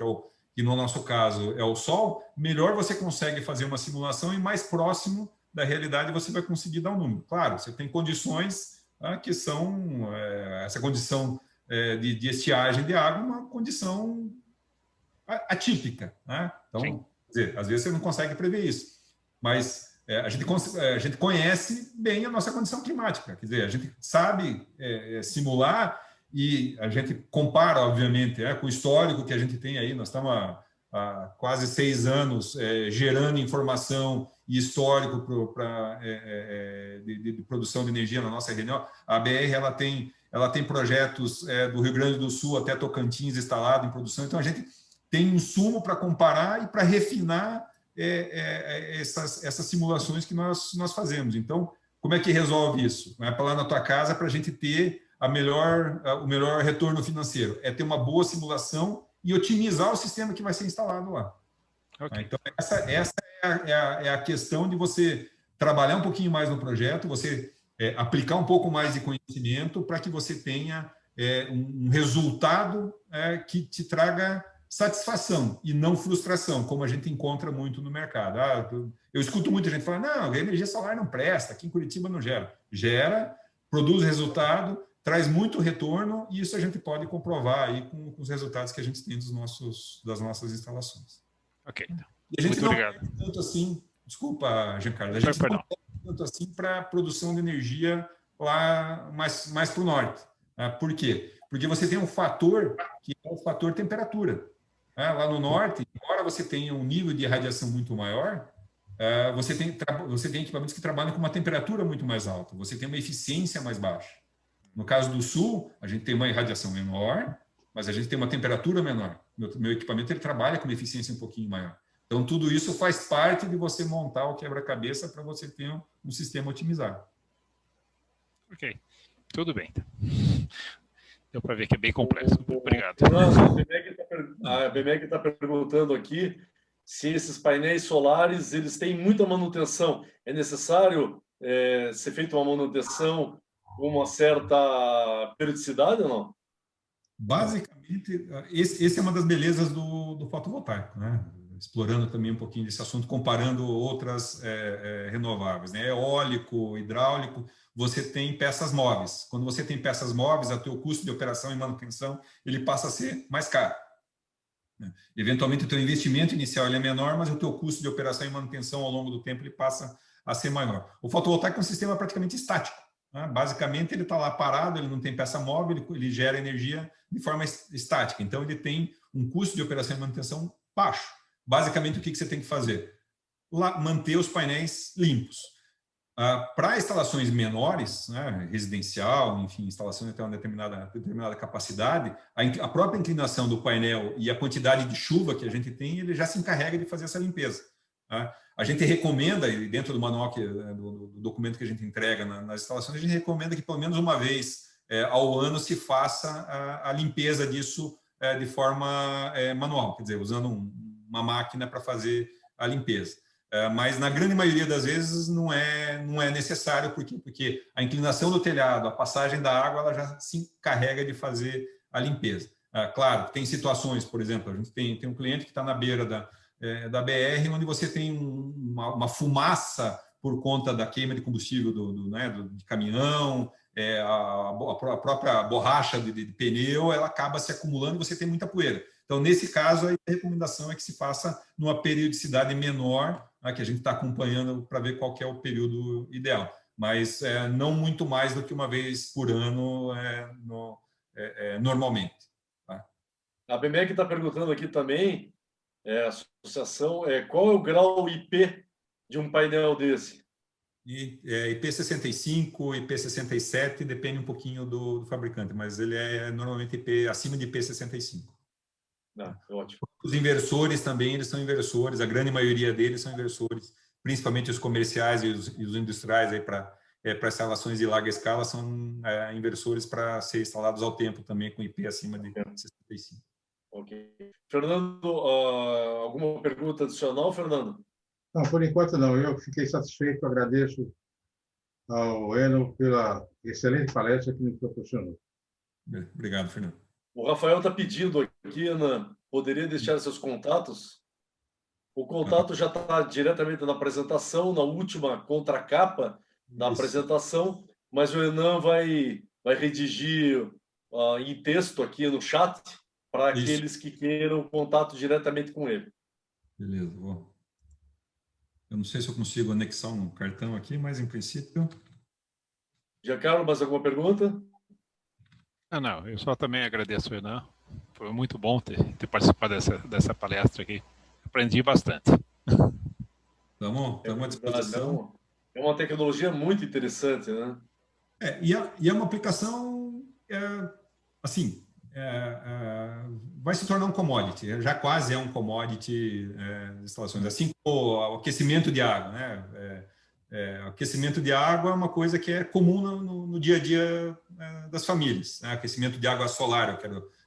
que no nosso caso é o sol, melhor você consegue fazer uma simulação e mais próximo da realidade você vai conseguir dar um número. Claro, você tem condições que são, essa condição de estiagem de água, uma condição atípica. Né? Então, quer dizer, às vezes você não consegue prever isso, mas a gente conhece bem a nossa condição climática, quer dizer, a gente sabe simular e a gente compara, obviamente, com o histórico que a gente tem aí. Nós estamos há quase 6 anos gerando informação e histórico de produção de energia na nossa região. A BR ela tem projetos do Rio Grande do Sul até Tocantins instalado em produção, então a gente tem insumo para comparar e para refinar essas simulações que nós fazemos. Então, como é que resolve isso? Vai para lá na tua casa para a gente ter o melhor retorno financeiro. É ter uma boa simulação e otimizar o sistema que vai ser instalado lá. Okay. Então, essa é a questão de você trabalhar um pouquinho mais no projeto, você aplicar um pouco mais de conhecimento para que você tenha um resultado que te traga satisfação e não frustração, como a gente encontra muito no mercado. Eu escuto muita gente falar, não, a energia solar não presta, aqui em Curitiba não gera. Gera, produz resultado, traz muito retorno, e isso a gente pode comprovar aí com os resultados que a gente tem das nossas instalações. Ok. E a gente muito obrigado. Tanto assim, desculpa, Giancarlo, a gente não tanto assim para a produção de energia lá mais para o norte. Por quê? Porque você tem um fator que é o fator temperatura. Lá no norte, embora você tenha um nível de radiação muito maior, você tem equipamentos que trabalham com uma temperatura muito mais alta, você tem uma eficiência mais baixa. No caso do sul, a gente tem uma irradiação menor, mas a gente tem uma temperatura menor. Meu equipamento ele trabalha com uma eficiência um pouquinho maior. Então, tudo isso faz parte de você montar o quebra-cabeça para você ter um sistema otimizado. Ok, tudo bem. Deu para ver que é bem complexo. Obrigado. A BMEG está perguntando aqui se esses painéis solares eles têm muita manutenção. É necessário ser feita uma manutenção com uma certa periodicidade ou não? Basicamente, esse é uma das belezas do fotovoltaico, né? Explorando também um pouquinho desse assunto, comparando outras renováveis, né? Eólico, hidráulico, você tem peças móveis. Quando você tem peças móveis, o teu custo de operação e manutenção ele passa a ser mais caro. Eventualmente, o teu investimento inicial ele é menor, mas o teu custo de operação e manutenção ao longo do tempo ele passa a ser maior. O fotovoltaico é um sistema praticamente estático. Né? Basicamente, ele está lá parado, ele não tem peça móvel, ele gera energia de forma estática. Então, ele tem um custo de operação e manutenção baixo. Basicamente, o que você tem que fazer? Manter os painéis limpos. Para instalações menores, né, residencial, enfim, instalação até uma determinada capacidade, a própria inclinação do painel e a quantidade de chuva que a gente tem, ele já se encarrega de fazer essa limpeza. Tá? A gente recomenda, dentro do manual, do documento que a gente entrega nas instalações, a gente recomenda que pelo menos uma vez ao ano se faça a limpeza disso de forma manual, quer dizer, usando uma máquina para fazer a limpeza. Mas na grande maioria das vezes não é necessário, porque a inclinação do telhado, a passagem da água, ela já se encarrega de fazer a limpeza. Claro, tem situações, por exemplo, a gente tem um cliente que está na beira da BR, onde você tem uma fumaça por conta da queima de combustível de caminhão, a própria borracha de pneu, ela acaba se acumulando e você tem muita poeira. Então, nesse caso, a recomendação é que se faça numa periodicidade menor, que a gente está acompanhando para ver qual que é o período ideal. Mas não muito mais do que uma vez por ano normalmente. Tá? A BMEC está perguntando aqui também, a associação, qual é o grau IP de um painel desse? IP65, IP67, depende um pouquinho do fabricante, mas ele é normalmente acima de IP65. Ótimo. Os inversores também, eles são inversores, a grande maioria deles são inversores, principalmente os comerciais e os industriais para instalações de larga escala são inversores para ser instalados ao tempo também com IP acima de 65. Ok. Fernando, alguma pergunta adicional, Fernando? Não, por enquanto não. Eu fiquei satisfeito, agradeço ao Eno pela excelente palestra que me proporcionou. Obrigado, Fernando. O Rafael está pedindo aqui, Ana, poderia deixar seus contatos? O contato já está diretamente na apresentação, na última contracapa da apresentação, mas o Enan vai redigir em texto aqui no chat para aqueles que queiram contato diretamente com ele. Beleza. Eu não sei se eu consigo anexar um cartão aqui, mas em princípio... Giancarlo, mais alguma pergunta? Não, eu só também agradeço, Enan. Foi muito bom ter participado dessa palestra aqui. Aprendi bastante. Estamos à disposição. É uma tecnologia muito interessante, né? E é uma aplicação, assim, vai se tornar um commodity. Já quase é um commodity de instalações. Assim como o aquecimento de água, né? Aquecimento de água é uma coisa que é comum no dia a dia das famílias. Né? Aquecimento de água solar, eu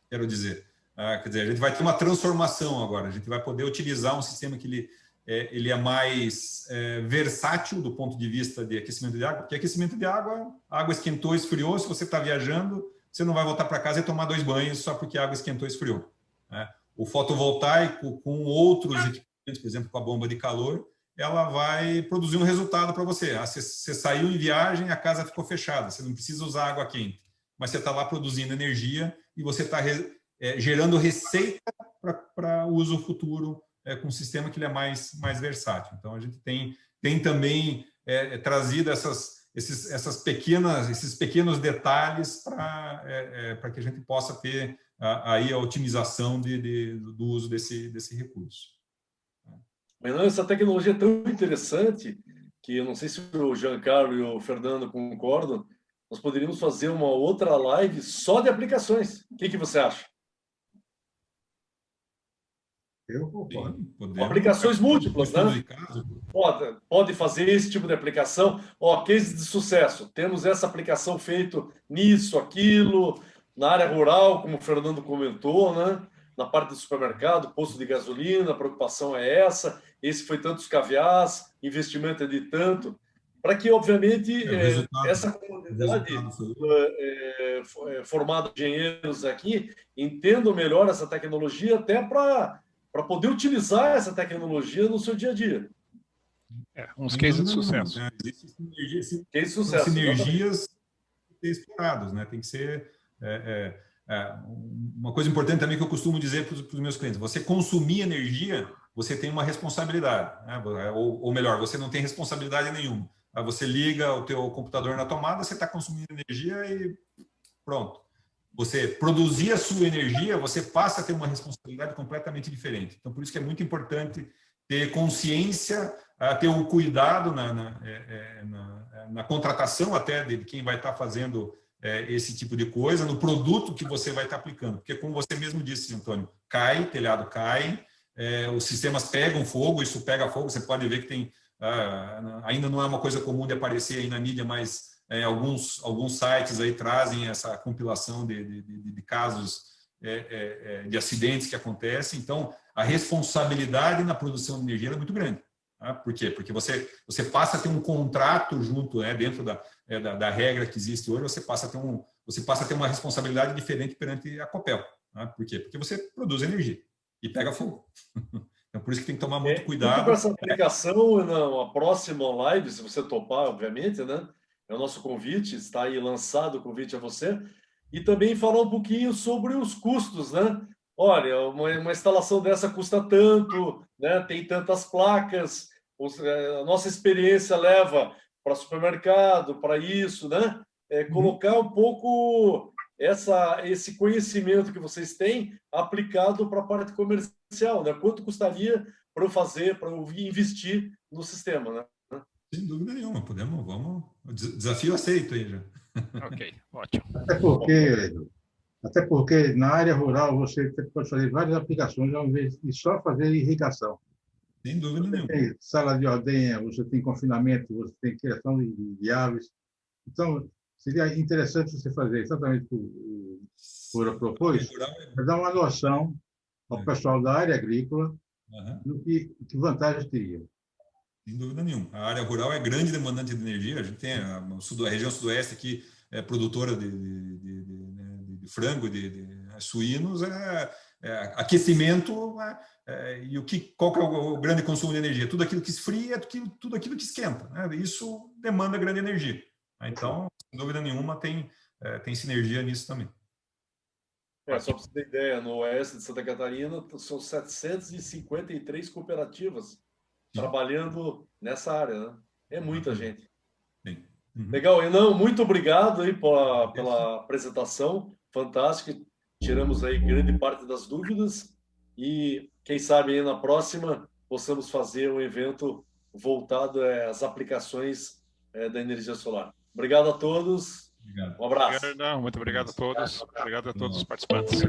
quero dizer. Quer dizer, a gente vai ter uma transformação agora. A gente vai poder utilizar um sistema que ele é mais versátil do ponto de vista de aquecimento de água, porque aquecimento de água, a água esquentou, esfriou. Se você está viajando, você não vai voltar para casa e tomar 2 banhos só porque a água esquentou, esfriou. Né? O fotovoltaico, com outros equipamentos, por exemplo, com a bomba de calor, ela vai produzir um resultado para você. Você saiu em viagem, a casa ficou fechada, você não precisa usar água quente, mas você está lá produzindo energia e você está gerando receita para uso futuro com um sistema que ele é mais versátil. Então, a gente tem também trazido esses pequenos detalhes para que a gente possa ter aí a otimização do uso desse recurso. Mas essa tecnologia é tão interessante que eu não sei se o Giancarlo e o Fernando concordam, nós poderíamos fazer uma outra live só de aplicações. O que você acha? Eu concordo. Aplicações múltiplas, né? Pode fazer esse tipo de aplicação. Case de sucesso. Temos essa aplicação feita nisso, aquilo, na área rural, como o Fernando comentou, né? Na parte do supermercado, posto de gasolina, a preocupação é essa. Esse foi tantos caviás, investimento é de tanto. Para que, obviamente, essa comunidade formada de engenheiros aqui entendam melhor essa tecnologia, até para poder utilizar essa tecnologia no seu dia a dia. Uns cases de sucesso. Existem sinergias exploradas, né? Tem que ser uma coisa importante também que eu costumo dizer para os meus clientes: você consumir energia, você tem uma responsabilidade, né? Ou melhor, você não tem responsabilidade nenhuma. Você liga o teu computador na tomada, você está consumindo energia e pronto. Você produzir a sua energia, você passa a ter uma responsabilidade completamente diferente. Então, por isso que é muito importante ter consciência, ter um cuidado na contratação até de quem vai estar fazendo esse tipo de coisa, no produto que você vai estar aplicando. Porque, como você mesmo disse, Antônio, telhado cai, os sistemas pegam fogo, isso pega fogo, você pode ver que tem... ainda não é uma coisa comum de aparecer aí na mídia, mas alguns sites aí trazem essa compilação de casos de acidentes que acontecem. Então, a responsabilidade na produção de energia é muito grande. Tá? Por quê? Porque você passa a ter um contrato junto, dentro da regra que existe hoje, você passa a ter uma responsabilidade diferente perante a Copel. Tá? Por quê? Porque você produz energia e pega fogo. Então, por isso que tem que tomar muito cuidado. Com essa aplicação, a próxima live, se você topar, obviamente, né? É o nosso convite, está aí lançado o convite a você. E também falar um pouquinho sobre os custos, né? Olha, uma instalação dessa custa tanto, né? Tem tantas placas, a nossa experiência leva para supermercado, para isso, né? Colocar um pouco esse conhecimento que vocês têm aplicado para a parte comercial, né? Quanto custaria para eu investir no sistema, né? Sem dúvida nenhuma, vamos. Desafio aceito aí já. Ok, ótimo. Até porque na área rural você pode fazer várias aplicações ao invés de só fazer irrigação. Sem dúvida nenhuma. Você tem sala de ordenha, você tem confinamento, você tem criação de aves. Então, seria interessante você fazer exatamente o que o Ura propôs, para dar uma noção ao pessoal da área agrícola do que vantagens teria. Sem dúvida nenhuma. A área rural é grande demandante de energia. A gente tem a região sudoeste aqui, produtora de frango, de suínos, aquecimento, e qual que é o grande consumo de energia? Tudo aquilo que esfria, tudo aquilo que esquenta. Né? Isso demanda grande energia. Então, sem dúvida nenhuma, tem sinergia nisso também. Só para você ter ideia, no oeste de Santa Catarina são 753 cooperativas trabalhando nessa área, né? É muita gente. Sim. Legal, Renan, muito obrigado aí pela apresentação fantástica. Tiramos aí grande parte das dúvidas e quem sabe aí na próxima possamos fazer um evento voltado às aplicações da energia solar. Obrigado a todos. Obrigado. Um abraço. Muito obrigado a todos. Obrigado a todos os participantes.